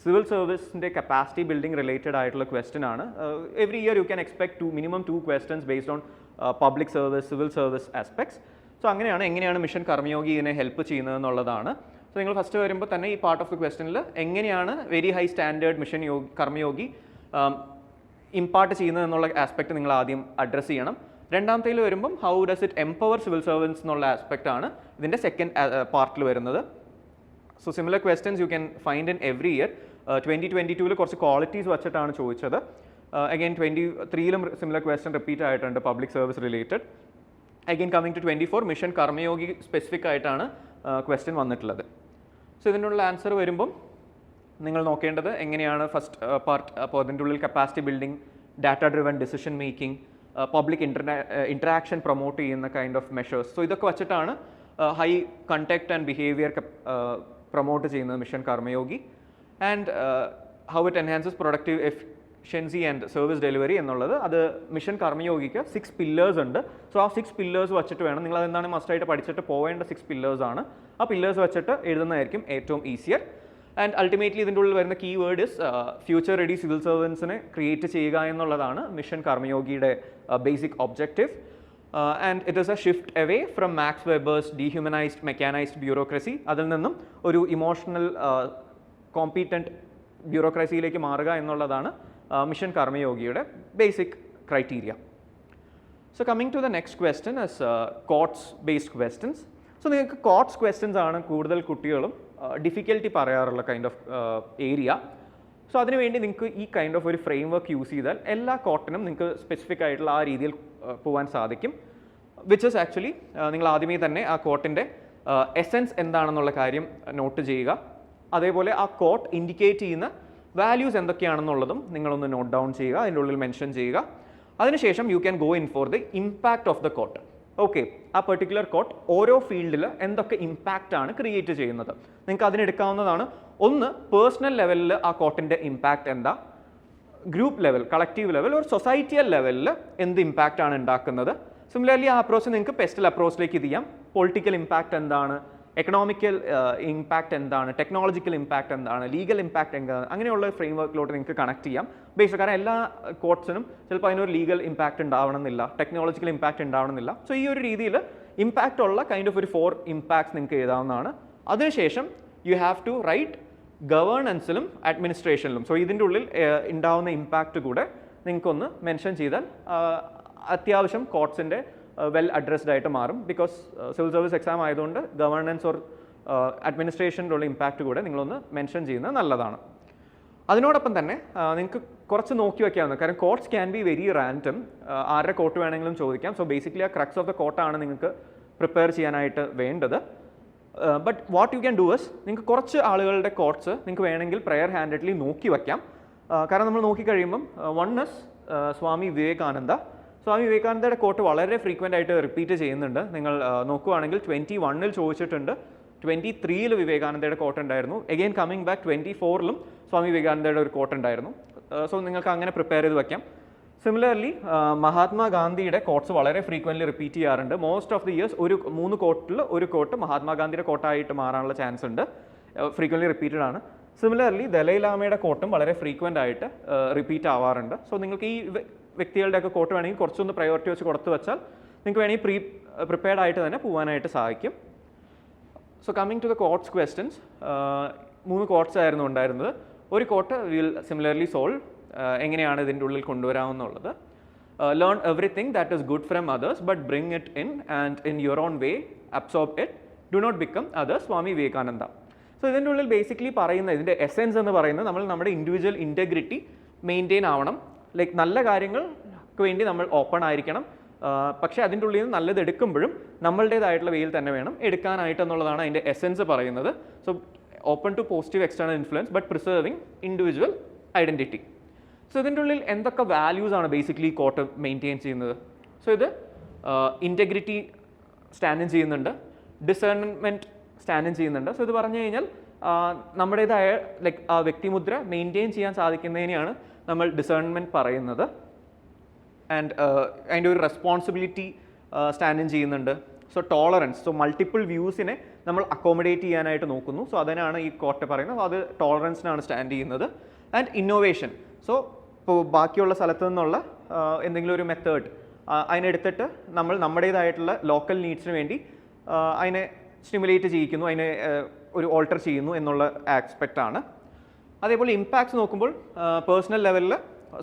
സിവിൽ സർവീസിൻ്റെ കപ്പാസിറ്റി ബിൽഡിംഗ് റിലേറ്റഡ് ആയിട്ടുള്ള ക്വസ്റ്റൻ ആണ്. Every year you can expect minimum 2 questions based on public service, civil service aspects. So എങ്ങനെയാണ് മിഷൻ കർമ്മയോഗി ഇതിനെ ഹെൽപ്പ് ചെയ്യുന്നത് എന്നുള്ളതാണ്. സോ നിങ്ങൾ ഫസ്റ്റ് വരുമ്പോൾ തന്നെ ഈ പാർട്ട് ഓഫ് ദി ക്വസ്റ്റനിൽ എങ്ങനെയാണ് very high standard Mission Karmayogi impart ചെയ്യുന്നത് എന്നുള്ള ആസ്പെക്ട് നിങ്ങൾ ആദ്യം അഡ്രസ്സ് ചെയ്യണം. രണ്ടാമത്തേൽ വരുമ്പം how does it empower civil servants എന്നുള്ള ആസ്പെക്റ്റ് ആണ് ഇതിൻ്റെ സെക്കൻഡ് പാർട്ടിൽ വരുന്നത്. So similar questions you can find in every year. 2022 കുറച്ച് ക്വാളിറ്റീസ് വെച്ചിട്ടാണ് ചോദിച്ചത്. അഗൈൻ 23 സിമിലർ ക്വസ്റ്റൻ റിപ്പീറ്റ് ആയിട്ടുണ്ട് public service related. Again coming to 24 Mission Karmayogi specific ആയിട്ടാണ് ക്വസ്റ്റ്യൻ വന്നിട്ടുള്ളത്. സോ ഇതിനുള്ള ആൻസർ വരുമ്പം നിങ്ങൾ നോക്കേണ്ടത് എങ്ങനെയാണ് ഫസ്റ്റ് പാർട്ട്. അപ്പോൾ അതിൻ്റെ ഉള്ളിൽ capacity building, data driven decision making, public interaction promote ചെയ്യുന്ന കൈൻഡ് ഓഫ് മെഷേഴ്സ്. സോ ഇതൊക്കെ വെച്ചിട്ടാണ് high conduct and behaviour promote ചെയ്യുന്നത് Mission Karmayogi. And how it enhances productive efficiency and service delivery എന്നുള്ളത് അത് മിഷൻ കർമ്മയോഗിക്ക് 6 പില്ലേഴ്സ് ഉണ്ട്. സോ ആ 6 പില്ലേഴ്സ് വെച്ചിട്ട് വേണം നിങ്ങൾ അതെന്താണ് മസ്റ്റായിട്ട് പഠിച്ചിട്ട് പോവേണ്ട 6 പില്ലേഴ്സ് ആണ്. ആ പില്ലേഴ്സ് വെച്ചിട്ട് എഴുതുന്നതായിരിക്കും ഏറ്റവും ഈസിയർ. ആൻഡ് അൾട്ടിമേറ്റ്ലി ഇതിൻ്റെ ഉള്ളിൽ വരുന്ന key word is future ready civil സർവൻസിനെ ക്രിയേറ്റ് ചെയ്യുക എന്നുള്ളതാണ് മിഷൻ കർമ്മയോഗിയുടെ basic objective. And it is a shift away from Max Weber's dehumanised mechanised bureaucracy, അതിൽ നിന്നും ഒരു ഇമോഷണൽ കോമ്പീറ്റൻറ്റ് ബ്യൂറോക്രസിയിലേക്ക് മാറുക എന്നുള്ളതാണ് മിഷൻ കർമ്മയോഗിയുടെ basic criteria. So coming to the next question is quotes based questions. So നിങ്ങൾക്ക് കോട്ട്സ് ക്വസ്റ്റൻസ് ആണ് കൂടുതൽ കുട്ടികളും ഡിഫിക്കൽട്ടി പറയാറുള്ള കൈൻഡ് ഓഫ് ഏരിയ. സോ അതിനുവേണ്ടി നിങ്ങൾക്ക് ഈ കൈൻഡ് ഓഫ് ഒരു ഫ്രെയിം വർക്ക് യൂസ് ചെയ്താൽ എല്ലാ കോട്ടിനും നിങ്ങൾക്ക് സ്പെസിഫിക് ആയിട്ടുള്ള ആ രീതിയിൽ പോകാൻ സാധിക്കും. വിച്ച് ഇസ് ആക്ച്വലി നിങ്ങൾ ആദ്യമേ തന്നെ ആ കോട്ടിൻ്റെ എസെൻസ് എന്താണെന്നുള്ള കാര്യം നോട്ട് ചെയ്യുക. അതേപോലെ ആ കോട്ട് ഇൻഡിക്കേറ്റ് ചെയ്യുന്ന വാല്യൂസ് എന്തൊക്കെയാണെന്നുള്ളതും നിങ്ങളൊന്ന് നോട്ട് ഡൗൺ ചെയ്യുക, അതിൻ്റെ ഉള്ളിൽ മെൻഷൻ ചെയ്യുക. അതിനുശേഷം you can go in for the impact of the quote. Okay, ആ പെർട്ടിക്കുലർ കോട്ട് ഓരോ ഫീൽഡിൽ എന്തൊക്കെ ഇമ്പാക്റ്റ് ആണ് ക്രിയേറ്റ് ചെയ്യുന്നത് നിങ്ങൾക്ക് അതിനെടുക്കാവുന്നതാണ്. ഒന്ന്, പേഴ്സണൽ ലെവലിൽ ആ കോട്ടിൻ്റെ ഇമ്പാക്റ്റ് എന്താ, ഗ്രൂപ്പ് ലെവൽ, കളക്റ്റീവ് ലെവൽ, ഒരു സൊസൈറ്റിയൽ ലെവലിൽ എന്ത് ഇമ്പാക്റ്റ് ആണ് ഉണ്ടാക്കുന്നത്. സിമിലർലി ആ അപ്രോച്ച് നിങ്ങൾക്ക് പെസ്റ്റൽ അപ്രോച്ചിലേക്ക് ഇത് ചെയ്യാം. പൊളിറ്റിക്കൽ ഇമ്പാക്റ്റ് എന്താണ്, എക്കണോമിക്കൽ ഇമ്പാക്റ്റ് എന്താണ്, ടെക്നോളജിക്കൽ ഇമ്പാക്റ്റ് എന്താണ്, ലീഗൽ ഇമ്പാക്റ്റ് എന്താണ്, അങ്ങനെയുള്ള ഫ്രെയിം വർക്കിലോട്ട് നിങ്ങൾക്ക് കണക്ട് ചെയ്യാം ബേസിക്. കാരണം എല്ലാ കോട്ട്സിനും ചിലപ്പോൾ അതിനൊരു ലീഗൽ ഇമ്പാക്റ്റ് ഉണ്ടാവണമെന്നില്ല, ടെക്നോളജിക്കൽ ഇമ്പാക്റ്റ് ഉണ്ടാവണമെന്നില്ല. സോ ഈ ഒരു രീതിയിൽ ഇമ്പാക്റ്റ് ഉള്ള കൈൻഡ് ഓഫ് ഒരു 4 ഇമ്പാക്ട്സ് നിങ്ങൾക്ക് എഴുതാവുന്നതാണ്. അതിനുശേഷം യു ഹാവ് ടു റൈറ്റ് ഗവേണൻസിലും അഡ്മിനിസ്ട്രേഷനിലും. സോ ഇതിൻ്റെ ഉള്ളിൽ ഉണ്ടാവുന്ന ഇമ്പാക്റ്റ് കൂടെ നിങ്ങൾക്കൊന്ന് മെൻഷൻ ചെയ്താൽ അത്യാവശ്യം കോട്ട്സിൻ്റെ വെൽ അഡ്രസ്ഡ് ആയിട്ട് മാറും. ബിക്കോസ് സിവിൽ സർവീസ് എക്സാം ആയതുകൊണ്ട് ഗവേണൻസ് ഓർ അഡ്മിനിസ്ട്രേഷൻ്റെ ഉള്ള ഇമ്പാക്റ്റ് കൂടെ നിങ്ങളൊന്ന് മെൻഷൻ ചെയ്യുന്നത് നല്ലതാണ്. അതിനോടൊപ്പം തന്നെ നിങ്ങൾക്ക് കുറച്ച് നോക്കി വയ്ക്കാവുന്ന, കാരണം quotes can be very random, ആരുടെ കോട്ട് വേണമെങ്കിലും ചോദിക്കാം. സോ ബേസിക്കലി ആ ക്രക്സ് ഓഫ് ദ കോട്ടാണ് നിങ്ങൾക്ക് പ്രിപ്പയർ ചെയ്യാനായിട്ട് വേണ്ടത്. But what you can do is, നിങ്ങൾക്ക് കുറച്ച് ആളുകളുടെ കോട്ട്സ് നിങ്ങൾക്ക് വേണമെങ്കിൽ പ്രെയർ ഹാൻഡ് റൈറ്റിൽ നോക്കി വയ്ക്കാം. കാരണം നമ്മൾ നോക്കിക്കഴിയുമ്പം വൺ ഇസ് സ്വാമി വിവേകാനന്ദ. സ്വാമി വിവേകാനന്ദയുടെ കോട്ട് വളരെ ഫ്രീക്വൻ്റ് ആയിട്ട് റിപ്പീറ്റ് ചെയ്യുന്നുണ്ട്. നിങ്ങൾ നോക്കുകയാണെങ്കിൽ 21 ചോദിച്ചിട്ടുണ്ട്, 23 വിവേകാനന്ദയുടെ കോട്ട് ഉണ്ടായിരുന്നു. എഗെയിൻ കമ്മിങ് ബാക്ക് 24 സ്വാമി വിവേകാനന്ദയുടെ ഒരു കോട്ട് ഉണ്ടായിരുന്നു. സോ നിങ്ങൾക്ക് അങ്ങനെ പ്രിപ്പയർ ചെയ്ത് വയ്ക്കാം. സിമിലർലി മഹാത്മാഗാന്ധിയുടെ കോട്ട്സ് വളരെ ഫ്രീക്വൻ്റ്ലി റിപ്പീറ്റ് ചെയ്യാറുണ്ട്. മോസ്റ്റ് ഓഫ് ദി ഇയേഴ്സ് 3 കോട്ടിൽ ഒരു കോട്ട് മഹാത്മാഗാന്ധിയുടെ കോട്ടായിട്ട് മാറാനുള്ള ചാൻസ് ഉണ്ട്, ഫ്രീക്വൻ്റ്ലി റിപ്പീറ്റഡ് ആണ്. സിമിലർലി ദലൈലാമയുടെ കോട്ടും വളരെ ഫ്രീക്വൻ്റ് ആയിട്ട് റിപ്പീറ്റ് ആവാറുണ്ട്. സോ നിങ്ങൾക്ക് ഈ വ്യക്തികളുടെയൊക്കെ കോട്ട് വേണമെങ്കിൽ കുറച്ചൊന്ന് പ്രയോറിറ്റി വെച്ച് കൊടുത്തു വെച്ചാൽ നിങ്ങൾക്ക് വേണമെങ്കിൽ പ്രിപ്പയർഡ് ആയിട്ട് തന്നെ പോകാനായിട്ട് സാധിക്കും. So coming to the quotes questions, 3 quotes ആയിരുന്നു ഉണ്ടായിരുന്നത്. ഒരു കോട്ട് വിൽ സിമിലർലി സോൾവ്, എങ്ങനെയാണ് ഇതിൻ്റെ ഉള്ളിൽ കൊണ്ടുവരാമെന്നുള്ളത്. Learn everything that is good from others but bring it in and in your own way absorb it, do not become others, Swami Vivekananda. So ഇതിൻ്റെ ഉള്ളിൽ ബേസിക്കലി പറയുന്ന ഇതിൻ്റെ എസെൻസ് എന്ന് പറയുന്നത് നമ്മുടെ ഇൻഡിവിജ്വൽ ഇൻറ്റഗ്രിറ്റി മെയിൻറ്റെയിൻ ആവണം. ലൈക്ക് നല്ല കാര്യങ്ങൾക്ക് വേണ്ടി നമ്മൾ ഓപ്പൺ ആയിരിക്കണം, പക്ഷേ അതിൻ്റെ ഉള്ളിൽ നിന്ന് നല്ലത് എടുക്കുമ്പോഴും നമ്മളുടേതായിട്ടുള്ള വേയിൽ തന്നെ വേണം എടുക്കാനായിട്ട് എന്നുള്ളതാണ് അതിൻ്റെ എസെൻസ് പറയുന്നത്. So open to positive external influence but preserving individual identity. So ഇതിൻ്റെ ഉള്ളിൽ എന്തൊക്കെ വാല്യൂസ് ആണ് ബേസിക്കലി കോർട്ട് മെയിൻറ്റെയിൻ ചെയ്യുന്നത്? സോ ഇത് ഇൻറ്റഗ്രിറ്റി സ്റ്റാൻഡും ചെയ്യുന്നുണ്ട്, ഡിസേൺമെൻറ്റ് സ്റ്റാൻഡും ചെയ്യുന്നുണ്ട്. സോ ഇത് പറഞ്ഞു കഴിഞ്ഞാൽ നമ്മുടേതായ ലൈക്ക് ആ വ്യക്തിമുദ്ര മെയിൻറ്റെയിൻ ചെയ്യാൻ സാധിക്കുന്നതിനെയാണ് നമ്മൾ ഡിസേൺമെൻറ്റ് പറയുന്നത്. ആൻഡ് അതിൻ്റെ ഒരു റെസ്പോൺസിബിലിറ്റി സ്റ്റാൻഡും ചെയ്യുന്നുണ്ട്. സോ ടോളറൻസ്, സോ മൾട്ടിപ്പിൾ വ്യൂസിനെ നമ്മൾ അക്കോമഡേറ്റ് ചെയ്യാനായിട്ട് നോക്കുന്നു. സോ അതിനാണ് ഈ കോർട്ട് പറയുന്നത്. അത് ടോളറൻസിനാണ് സ്റ്റാൻഡ് ചെയ്യുന്നത്. ആൻഡ് ഇന്നോവേഷൻ, സോ ഇപ്പോൾ ബാക്കിയുള്ള സ്ഥലത്തു നിന്നുള്ള എന്തെങ്കിലും ഒരു മെത്തേഡ് അതിനെടുത്തിട്ട് നമ്മൾ നമ്മുടേതായിട്ടുള്ള ലോക്കൽ നീഡ്സിന് വേണ്ടി അതിനെ സ്റ്റിമുലേറ്റ് ചെയ്യിക്കുന്നു, അതിനെ ഒരു ഓൾട്ടർ ചെയ്യുന്നു എന്നുള്ള ആസ്പെക്റ്റ് ആണ്. അതേപോലെ ഇമ്പാക്ട്സ് നോക്കുമ്പോൾ പേഴ്സണൽ ലെവലിൽ,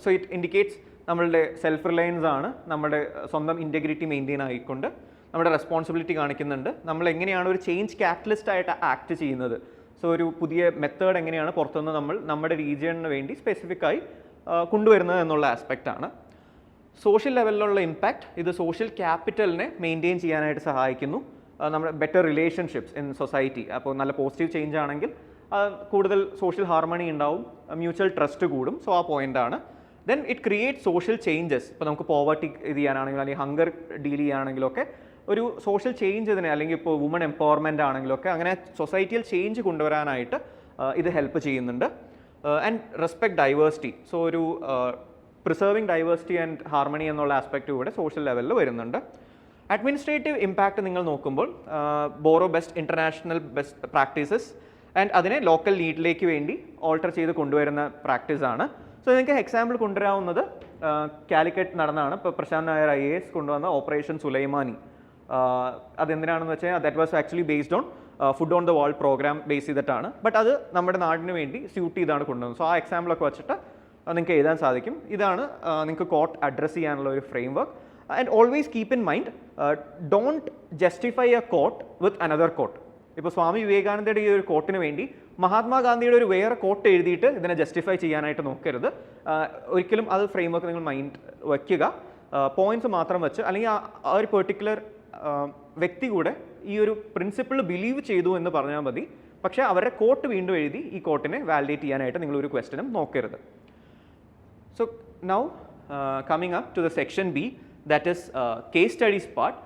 സോ ഇറ്റ് ഇൻഡിക്കേറ്റ്സ് നമ്മളുടെ സെൽഫ് റിലയൻസ് ആണ്, നമ്മുടെ സ്വന്തം ഇൻറ്റഗ്രിറ്റി മെയിൻറ്റെയിൻ ആയിക്കൊണ്ട് നമ്മുടെ റെസ്പോൺസിബിലിറ്റി കാണിക്കുന്നുണ്ട്. നമ്മൾ എങ്ങനെയാണ് ഒരു ചേഞ്ച് കാറ്റലിസ്റ്റ് ആയിട്ട് ആക്ട് ചെയ്യുന്നത്, സോ ഒരു പുതിയ മെത്തേഡ് എങ്ങനെയാണ് പുറത്തുനിന്ന് നമ്മൾ നമ്മുടെ റീജിയണിന് വേണ്ടി സ്പെസിഫിക്കായി കൊണ്ടുവരുന്നത് എന്നുള്ള ആസ്പെക്റ്റ് ആണ്. സോഷ്യൽ ലെവലിലുള്ള ഇമ്പാക്റ്റ്, ഇത് സോഷ്യൽ ക്യാപിറ്റലിനെ മെയിൻറ്റെയിൻ ചെയ്യാനായിട്ട് സഹായിക്കുന്നു. നമ്മുടെ ബെറ്റർ റിലേഷൻഷിപ്സ് ഇൻ സൊസൈറ്റി, അപ്പോൾ നല്ല പോസിറ്റീവ് ചേഞ്ച് ആണെങ്കിൽ കൂടുതൽ സോഷ്യൽ ഹാർമണി ഉണ്ടാവും, മ്യൂച്വൽ ട്രസ്റ്റ് കൂടും. സോ ആ പോയിൻ്റാണ്. Then it create social changes. ഇപ്പോൾ നമുക്ക് പോവർട്ടി ഇത് ചെയ്യാനാണെങ്കിലും അല്ലെങ്കിൽ ഹങ്കർ ഡീൽ ചെയ്യാനാണെങ്കിലൊക്കെ ഒരു സോഷ്യൽ ചേഞ്ച് ഇതിനെ, അല്ലെങ്കിൽ ഇപ്പോൾ വുമൺ എംപവർമെൻ്റ് ആണെങ്കിലൊക്കെ അങ്ങനെ സൊസൈറ്റിയിൽ ചേഞ്ച് കൊണ്ടുവരാനായിട്ട് ഇത് ഹെൽപ്പ് ചെയ്യുന്നുണ്ട്. ആൻഡ് റെസ്പെക്ട് ഡൈവേഴ്സിറ്റി, സോ ഒരു പ്രിസർവിങ് ഡൈവേഴ്സിറ്റി ആൻഡ് ഹാർമണി എന്നുള്ള ആസ്പെക്റ്റ് കൂടെ സോഷ്യൽ ലെവലിൽ വരുന്നുണ്ട്. അഡ്മിനിസ്ട്രേറ്റീവ് ഇമ്പാക്റ്റ് നിങ്ങൾ നോക്കുമ്പോൾ borrow best international best practices and അതിനെ ലോക്കൽ നീഡിലേക്ക് വേണ്ടി ഓൾട്ടർ ചെയ്ത് കൊണ്ടുവരുന്ന പ്രാക്ടീസാണ്. സോ നിങ്ങൾക്ക് എക്സാമ്പിൾ കൊണ്ടുവരാവുന്നത് കാലിക്കറ്റ് നടന്നാണ്. ഇപ്പോൾ പ്രശാന്ത് നായർ IAS കൊണ്ടുവന്ന ഓപ്പറേഷൻ സുലൈമാനി. അതെന്തിനാണെന്ന് വെച്ചാൽ that was actually based on food on the wall program base ചെയ്തിട്ടാണ്. ബട്ട് അത് നമ്മുടെ നാടിന് വേണ്ടി സ്യൂട്ട് ചെയ്താണ് കൊണ്ടുവന്നത്. സോ ആ എക്സാമ്പിളൊക്കെ വെച്ചിട്ട് നിങ്ങൾക്ക് എഴുതാൻ സാധിക്കും. ഇതാണ് നിങ്ങൾക്ക് കോർട്ട് അഡ്രസ്സ് ചെയ്യാനുള്ള ഒരു frame work. And always keep in mind, don't justify A court with another court. ഇപ്പോൾ സ്വാമി വിവേകാനന്ദയുടെ ഈ ഒരു കോർട്ടിന് വേണ്ടി മഹാത്മാഗാന്ധിയുടെ ഒരു വേറെ കോർട്ട് എഴുതിയിട്ട് ഇതിനെ ജസ്റ്റിഫൈ ചെയ്യാനായിട്ട് നോക്കരുത്. ഒരിക്കലും അത് ഫ്രെയിം വർക്ക് നിങ്ങൾ മൈൻഡ് വയ്ക്കുക. പോയിന്റ്സ് മാത്രം വെച്ച്, അല്ലെങ്കിൽ ആ ഒരു പെർട്ടിക്കുലർ വ്യക്തി കൂടെ ഈ ഒരു പ്രിൻസിപ്പിൾ ബിലീവ് ചെയ്തു എന്ന് പറഞ്ഞാൽ മതി. പക്ഷേ അവരുടെ കോർട്ട് വീണ്ടും എഴുതി ഈ കോർട്ടിനെ വാലിഡേറ്റ് ചെയ്യാനായിട്ട് നിങ്ങളൊരു ക്വസ്റ്റ്യനും നോക്കരുത്. So now coming up to the section B, that is case studies part.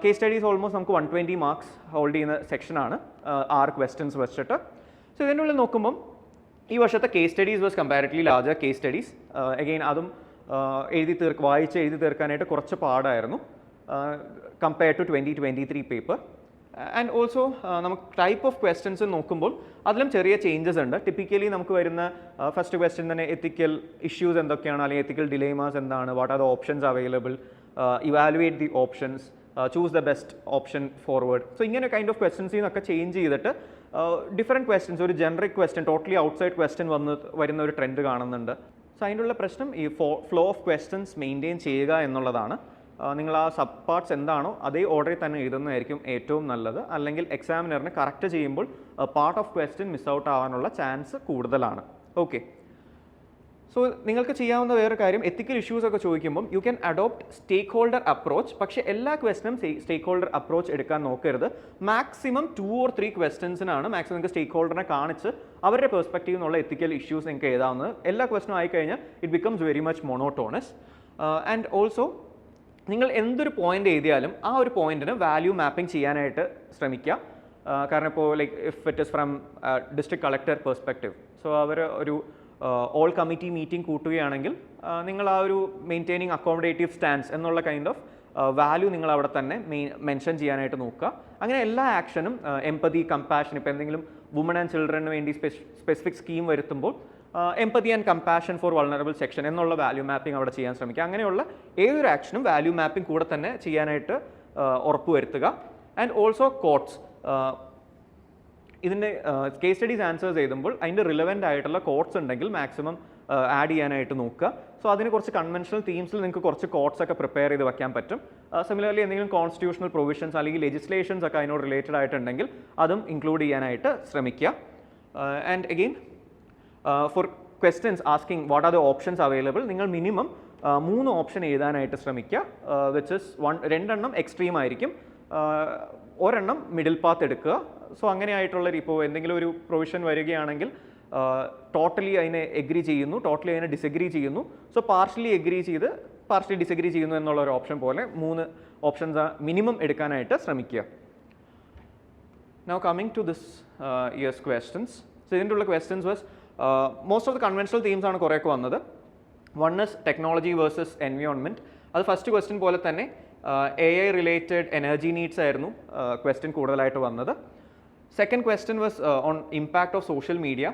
Case studies almost നമുക്ക് 120 മാർക്സ് ഹോൾഡ് ചെയ്യുന്ന സെക്ഷനാണ്, 6 ക്വസ്റ്റ്യൻസ് വെച്ചിട്ട്. സോ ഇതിൻ്റെ ഉള്ളിൽ നോക്കുമ്പം ഈ വർഷത്തെ case studies was comparatively larger case studies. Again അതും വായിച്ച് എഴുതി തീർക്കാനായിട്ട് കുറച്ച് പാടായിരുന്നു compared to 2023 paper. And also നമുക്ക് ടൈപ്പ് ഓഫ് ക്വസ്റ്റ്യൻസ് നോക്കുമ്പോൾ അതിലും ചെറിയ ചേഞ്ചസ് ഉണ്ട്. ടിപ്പിക്കലി നമുക്ക് വരുന്ന ഫസ്റ്റ് ക്വസ്റ്റ്യൻ തന്നെ എത്തിക്കൽ ഇഷ്യൂസ് എന്തൊക്കെയാണ്, അല്ലെങ്കിൽ എത്തിക്കൽ ഡിലേമാസ് എന്താണ്, what are the options available, evaluate the options, choose the best option forward. So ഇങ്ങനെ കൈൻഡ് ഓഫ് ക്വസ്റ്റ്യൻസിൽ നിന്നൊക്കെ ചേഞ്ച് ചെയ്തിട്ട് ഡിഫറെൻറ്റ് ക്വസ്റ്റ്യൻസ്, ഒരു generic question, totally outside question വരുന്ന ഒരു ട്രെൻഡ് കാണുന്നുണ്ട്. സോ അതിനുള്ള പ്രശ്നം ഈ ഫ്ലോ ഓഫ് ക്വസ്റ്റ്യൻസ് മെയിൻറ്റെയിൻ ചെയ്യുക എന്നുള്ളതാണ്. നിങ്ങൾ ആ സബ് പാർട്സ് എന്താണോ അതേ ഓർഡറിൽ തന്നെ എഴുതുന്നതായിരിക്കും ഏറ്റവും നല്ലത്. അല്ലെങ്കിൽ എക്സാമിനറിന് കറക്റ്റ് ചെയ്യുമ്പോൾ part of question miss out ആവാനുള്ള ചാൻസ് കൂടുതലാണ്. ഓക്കെ, സോ നിങ്ങൾക്ക് ചെയ്യാവുന്ന വേറെ കാര്യം, എത്തിക്കൽ ഇഷ്യൂസ് ഒക്കെ ചോദിക്കുമ്പം you can adopt stakeholder approach. പക്ഷേ എല്ലാ ക്വസ്റ്റ്യനും സ്റ്റേക്ക് ഹോൾഡർ അപ്രോച്ച് എടുക്കാൻ നോക്കരുത്. മാക്സിമം 2 or 3 ക്വസ്റ്റ്യൻസിനാണ് മാക്സിമം നിങ്ങൾക്ക് സ്റ്റേക്ക് ഹോൾഡറിനെ കാണിച്ച് അവരുടെ പെർസ്പെക്റ്റീവ് എന്നുള്ള എത്തിക്കൽ ഇഷ്യൂസ് നിങ്ങൾക്ക് എഴുതാവുന്നത്. എല്ലാ ക്വസ്റ്റ്യനും ആയിക്കഴിഞ്ഞാൽ it becomes very much monotonous. And also നിങ്ങൾ എന്തൊരു പോയിന്റ് എഴുതിയാലും ആ ഒരു പോയിന്റിന് വാല്യൂ മാപ്പിംഗ് ചെയ്യാനായിട്ട് ശ്രമിക്കുക. കാരണം ഇപ്പോൾ like if it is from district collector perspective, so അവർ ഒരു ഓൾ കമ്മിറ്റി മീറ്റിംഗ് കൂട്ടുകയാണെങ്കിൽ നിങ്ങൾ ആ ഒരു മെയിൻറ്റെയിനിങ് അക്കോമഡേറ്റീവ് സ്റ്റാൻസ് എന്നുള്ള കൈൻഡ് ഓഫ് വാല്യൂ നിങ്ങൾ അവിടെ തന്നെ മെൻഷൻ ചെയ്യാനായിട്ട് നോക്കുക. അങ്ങനെ എല്ലാ ആക്ഷനും എംപതി, കമ്പാഷൻ, ഇപ്പോൾ എന്തെങ്കിലും വുമൺ ആൻഡ് ചിൽഡ്രന് വേണ്ടി സ്പെസിഫിക് സ്കീം വരുത്തുമ്പോൾ empathy and compassion four vulnerable section എന്നുള്ള വാല്യൂ മാപ്പിംഗ് അവിടെ ചെയ്യാൻ ശ്രമിക്കുക. അങ്ങനെയുള്ള ഏതൊരു ആക്ഷനും വാല്യൂ മാപ്പിംഗ് കൂടെ തന്നെ ചെയ്യാനായിട്ട് ഉറപ്പുവരുത്തുക. ആൻഡ് ഓൾസോ കോട്ട്സ്, ഇതിൻ്റെ കേസ് സ്റ്റഡീസ് ആൻസേഴ്സ് എഴുതുമ്പോൾ അതിൻ്റെ റിലവൻ്റ് ആയിട്ടുള്ള കോട്ട്സ് ഉണ്ടെങ്കിൽ മാക്സിമം ആഡ് ചെയ്യാനായിട്ട് നോക്കുക. സോ അതിന് കുറച്ച് കൺവെൻഷണൽ തീംസിൽ നിങ്ങൾക്ക് കുറച്ച് കോട്ട്സ് ഒക്കെ പ്രിപ്പയർ ചെയ്ത് വെക്കാൻ പറ്റും. സിമിലർലി എന്തെങ്കിലും കോൺസ്റ്റിറ്റ്യൂഷണൽ പ്രൊവിഷൻസ് അല്ലെങ്കിൽ ലെജിസ്ലേഷൻസ് ഒക്കെ അതിനോട് റിലേറ്റഡ് ആയിട്ടുണ്ടെങ്കിൽ അതും ഇൻക്ലൂഡ് ചെയ്യാനായിട്ട് ശ്രമിക്കുക. And again for questions asking what are the options available, നിങ്ങൾ മിനിമം 3 ഓപ്ഷൻ എഴുതാനായിട്ട് ശ്രമിക്കുക. വിച്ച് ഇസ് 2 എക്സ്ട്രീം ആയിരിക്കും, ഒരെണ്ണം മിഡിൽ പാത്ത് എടുക്കുക. സോ അങ്ങനെയായിട്ടുള്ള ഇപ്പോൾ എന്തെങ്കിലും ഒരു പ്രൊവിഷൻ വരികയാണെങ്കിൽ ടോട്ടലി അതിനെ എഗ്രി ചെയ്യുന്നു, ടോട്ടലി അതിനെ ഡിസഗ്രി ചെയ്യുന്നു. സോ പാർഷ്യലി എഗ്രി ചെയ്ത് പാർഷ്യലി ഡിസഗ്രി ചെയ്യുന്നു എന്നുള്ള ഒരു ഓപ്ഷൻ പോലെ 3 ഓപ്ഷൻസ് മിനിമം എടുക്കാനായിട്ട് ശ്രമിക്കുക. Now coming to this year's questions. So ഇതിൻ്റെ ഉള്ള questions was most of the conventional themes ആണ് കുറേയൊക്കെ വന്നത്. One is technology versus environment. അത് ഫസ്റ്റ് ക്വസ്റ്റ്യൻ പോലെ തന്നെ AI റിലേറ്റഡ് എനർജി നീഡ്സ് ആയിരുന്നു ക്വസ്റ്റ്യൻ കൂടുതലായിട്ട് വന്നത്. Second question was on impact of social media.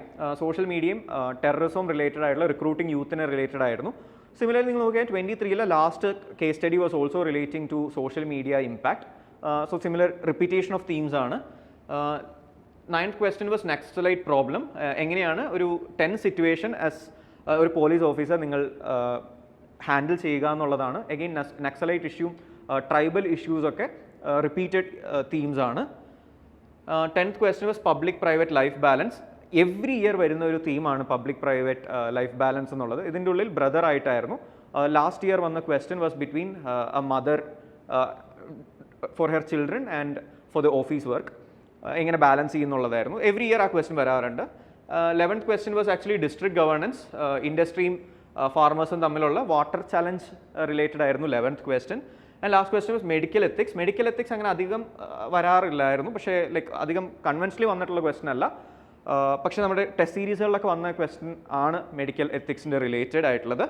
Social മീഡിയയും ടെററിസം റിലേറ്റഡ് ആയിട്ടുള്ള റിക്രൂട്ടിംഗ് യൂത്തിനെ റിലേറ്റഡ് ആയിരുന്നു. സിമിലർലി നിങ്ങൾ നോക്കിയാൽ 23 last case study was also relating to social media impact. So similar repetition of themes ആണ്. Ninth question was Naxalite problem. എങ്ങനെയാണ് ഒരു ടെൻസ് സിറ്റുവേഷൻ ആസ് ഒരു പോലീസ് ഓഫീസർ നിങ്ങൾ ഹാൻഡിൽ ചെയ്യുക എന്നുള്ളതാണ്. എഗെയിൻ നക്സലൈറ്റ് ഇഷ്യൂ, ട്രൈബൽ ഇഷ്യൂസൊക്കെ റിപ്പീറ്റഡ് തീംസ് ആണ്. 10th question was public private life balance. Every year വരുന്ന ഒരു തീമാണ് പബ്ലിക് പ്രൈവറ്റ് ലൈഫ് ബാലൻസ് എന്നുള്ളത്. ഇതിൻ്റെ ഉള്ളിൽ ബ്രദർ ആയിട്ടായിരുന്നു. ലാസ്റ്റ് ഇയർ വന്ന question was between a mother for her children and for the office work. എങ്ങനെ ബാലൻസ് ചെയ്യുന്നുള്ളതായിരുന്നു. എവറി ഇയർ ആ ക്വസ്റ്റ്യൻ വരാറുണ്ട്. 11th question was actually district governance. ഇൻഡസ്ട്രിയും ഫാർമേഴ്സും തമ്മിലുള്ള വാട്ടർ ചലഞ്ച് റിലേറ്റഡ് ആയിരുന്നു 11th question. And last question was medical ethics. Medical ethics അങ്ങനെ അധികം വരാറില്ലായിരുന്നു, പക്ഷേ ലൈക്ക് അധികം കൺവെൻഷനലി വന്നിട്ടുള്ള ക്വസ്റ്റ്യൻ അല്ല. പക്ഷേ നമ്മുടെ ടെസ്റ്റ് സീരീസുകളിലൊക്കെ വന്ന ക്വസ്റ്റ്യൻ ആണ് മെഡിക്കൽ എത്തിക്സിൻ്റെ റിലേറ്റഡ് ആയിട്ടുള്ളത്.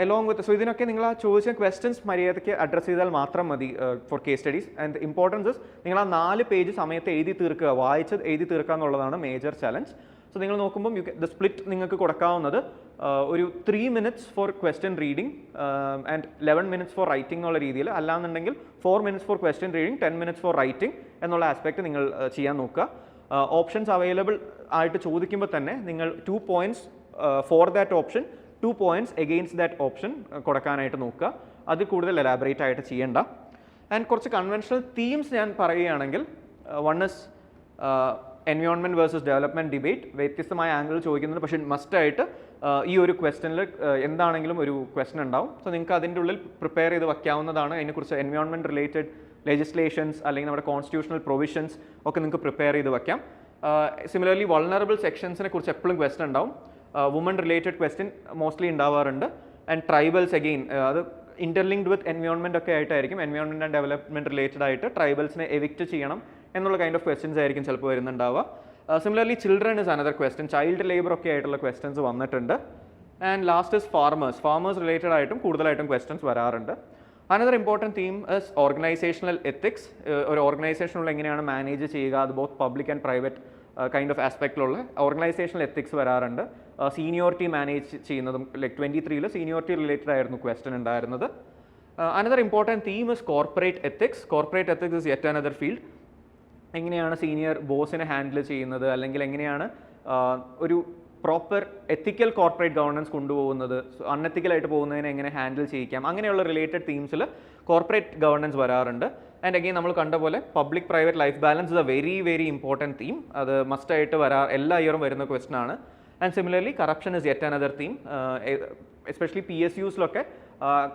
എലോങ് വിത്ത് സോ ഇതിനൊക്കെ നിങ്ങൾ ആ ചോദിച്ച ക്വസ്റ്റ്യൻസ് മര്യാദയ്ക്ക് അഡ്രസ്സ് ചെയ്താൽ മാത്രം മതി for case studies. And importance നിങ്ങൾ ആ 4 പേജ് സമയത്ത് എഴുതി തീർക്കുക, വായിച്ച് എഴുതി തീർക്കുക എന്നുള്ളതാണ് മേജർ ചലഞ്ച്. സോ നിങ്ങൾ നോക്കുമ്പം ദ സ്പ്ലിറ്റ് നിങ്ങൾക്ക് കൊടുക്കാവുന്നത് ഒരു 3 minutes for question reading and 11 minutes for writing എന്നുള്ള രീതിയിൽ, അല്ലാന്നുണ്ടെങ്കിൽ 4 minutes for question reading 10 minutes for writing എന്നുള്ള ആസ്പെക്ട് നിങ്ങൾ ചെയ്യാൻ നോക്കുക. ഓപ്ഷൻസ് അവൈലബിൾ ആയിട്ട് ചോദിക്കുമ്പോൾ തന്നെ നിങ്ങൾ 2 points for that option, 2 points against that option കൊടുക്കാനായിട്ട് നോക്കുക. അത് കൂടുതൽ എലാബറേറ്റ് ആയിട്ട് ചെയ്യേണ്ട. ആൻഡ് കുറച്ച് കൺവെൻഷണൽ തീംസ് ഞാൻ പറയുകയാണെങ്കിൽ, one is environment versus development debate. വ്യത്യസ്തമായ ആംഗിൾ ചോദിക്കുന്നുണ്ട്, പക്ഷേ മസ്റ്റായിട്ട് ഈ ഒരു ക്വസ്റ്റനിൽ എന്താണെങ്കിലും ഒരു ക്വസ്റ്റൻ ഉണ്ടാവും. സോ നിങ്ങൾക്ക് അതിൻ്റെ ഉള്ളിൽ പ്രിപ്പയർ ചെയ്ത് വയ്ക്കാവുന്നതാണ്. അതിനെക്കുറിച്ച് എൻവയോൺമെൻറ്റ് റിലേറ്റഡ് ലെജിസ്ലേഷൻസ് അല്ലെങ്കിൽ നമ്മുടെ കോൺസ്റ്റിറ്റ്യൂഷണൽ പ്രൊവിഷൻസ് ഒക്കെ നിങ്ങൾക്ക് പ്രിപ്പയർ ചെയ്ത് വയ്ക്കാം. സിമിലർലി വൾണറബിൾ സെക്ഷൻസിനെ കുറിച്ച് എപ്പോഴും ക്വസ്റ്റൻ ഉണ്ടാവും. വുമൺ റിലേറ്റഡ് ക്വസ്റ്റ്യൻ മോസ്റ്റ്ലി ഉണ്ടാവാറുണ്ട്. ആൻഡ് ട്രൈബൽസ് അഗെയിൻ അത് ഇൻ്റർലിങ്ക്ഡ് വിത്ത് എൻവയോൺമെൻറ്റ് ഒക്കെ ആയിട്ടായിരിക്കും. എൻവയോൺമെൻറ്റ് ആൻഡ് ഡെവലപ്മെൻറ്റ് റിലേറ്റഡ് ആയിട്ട് ട്രൈബൽസിനെ എവിക്റ്റ് ചെയ്യണം എന്നുള്ള കൈൻഡ് ഓഫ് ക്വസ്റ്റ്യൻസ് ആയിരിക്കും ചിലപ്പോൾ വരുന്നുണ്ടാവുക. Similarly children is another question. Child labour ഒക്കെ ആയിട്ടുള്ള ക്വസ്റ്റ്യൻസ് വന്നിട്ടുണ്ട്. And last is farmers related ആയിട്ടും കൂടുതലായിട്ടും ക്വസ്റ്റ്യൻസ് വരാറുണ്ട്. Another important theme is organisational ethics. ഒരു ഓർഗനൈസേഷനുള്ള എങ്ങനെയാണ് മാനേജ് ചെയ്യുക, അത് both public and private kind of ആസ്പെക്റ്റിലുള്ള ഓർഗനൈസേഷണൽ എത്തിക്സ് വരാറുണ്ട്. സീനിയോറിറ്റി മാനേജ് ചെയ്യുന്നതും ലൈക്ക് 23 സീനിയോറിറ്റി റിലേറ്റഡ് ആയിരുന്നു ക്വസ്റ്റ്യൻ ഉണ്ടായിരുന്നത്. Another important theme is corporate ethics. Corporate ethics is yet another field. എങ്ങനെയാണ് സീനിയർ ബോസിനെ ഹാൻഡിൽ ചെയ്യുന്നത്, അല്ലെങ്കിൽ എങ്ങനെയാണ് ഒരു പ്രോപ്പർ എത്തിക്കൽ കോർപ്പറേറ്റ് ഗവർണൻസ് കൊണ്ടുപോകുന്നത്, അൺഎത്തിക്കലായിട്ട് പോകുന്നതിനെ എങ്ങനെ ഹാൻഡിൽ ചെയ്യിക്കാം, അങ്ങനെയുള്ള റിലേറ്റഡ് തീംസിൽ കോർപ്പറേറ്റ് ഗവർണൻസ് വരാറുണ്ട്. ആൻഡ് അഗെയിൻ നമ്മൾ കണ്ട പോലെ public private life balance is a very very important theme. അത് മസ്റ്റായിട്ട് എല്ലാ ഇയറും വരുന്ന ക്വസ്റ്റൻ ആണ്. And similarly corruption is yet another theme. Especially PSUസിലൊക്കെ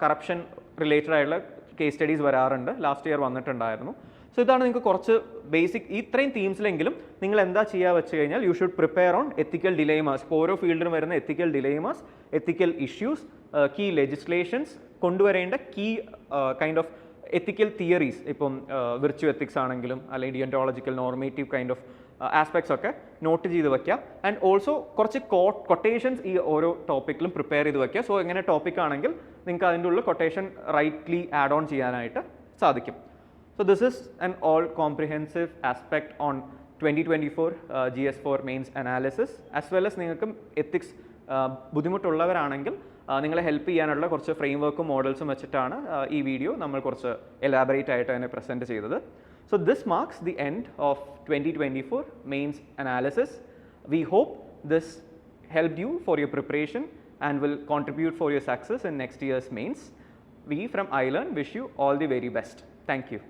കറപ്ഷൻ റിലേറ്റഡ് ആയിട്ടുള്ള കേസ് സ്റ്റഡീസ് വരാറുണ്ട്. ലാസ്റ്റ് ഇയർ വന്നിട്ടുണ്ടായിരുന്നു. സോ ഇതാണ് നിങ്ങൾക്ക് കുറച്ച് ബേസിക് ഇത്രയും തീംസിലെങ്കിലും നിങ്ങൾ എന്താ ചെയ്യുക വെച്ച് കഴിഞ്ഞാൽ you should prepare on ethical dilemmas. ഇപ്പോൾ ഓരോ ഫീൽഡിലും വരുന്ന ethical dilemmas, ethical issues, key legislations, കൊണ്ടുവരേണ്ട key kind of ethical theories. ഇപ്പം വിർച്വൽ എത്തിക്സ് ആണെങ്കിലും അല്ലെങ്കിൽ deontological normative kind of aspects ഒക്കെ നോട്ട് ചെയ്ത് വയ്ക്കുക. ആൻഡ് ഓൾസോ കുറച്ച് കൊട്ടേഷൻസ് ഈ ഓരോ ടോപ്പിക്കിലും പ്രിപ്പയർ ചെയ്ത് വയ്ക്കുക. സോ എങ്ങനെ ടോപ്പിക് ആണെങ്കിൽ നിങ്ങൾക്ക് അതിൻ്റെ ഉള്ളിൽ കൊട്ടേഷൻ റൈറ്റ്ലി ആഡ് ഓൺ ചെയ്യാനായിട്ട് സാധിക്കും. So this is an all comprehensive aspect on 2024 GS4 mains analysis, as well as നിങ്ങൾക്ക് ethics ബുദ്ധിമുട്ടുള്ളവരാണെങ്കിൽ നിങ്ങളെ ഹെൽപ്പ് ചെയ്യാനുള്ള കുറച്ച് ഫ്രെയിംവർക്കും മോഡൽസും വെച്ചിട്ടാണ് ഈ വീഡിയോ നമ്മൾ കുറച്ച് എലാബറേറ്റ് ആയിട്ട് അതിനെ പ്രസൻറ്റ് ചെയ്തത്. So this marks the end of 2024 mains analysis. We hope this helped you for your preparation and will contribute for your success in next year's mains. We from iLearn wish you all the very best. Thank you.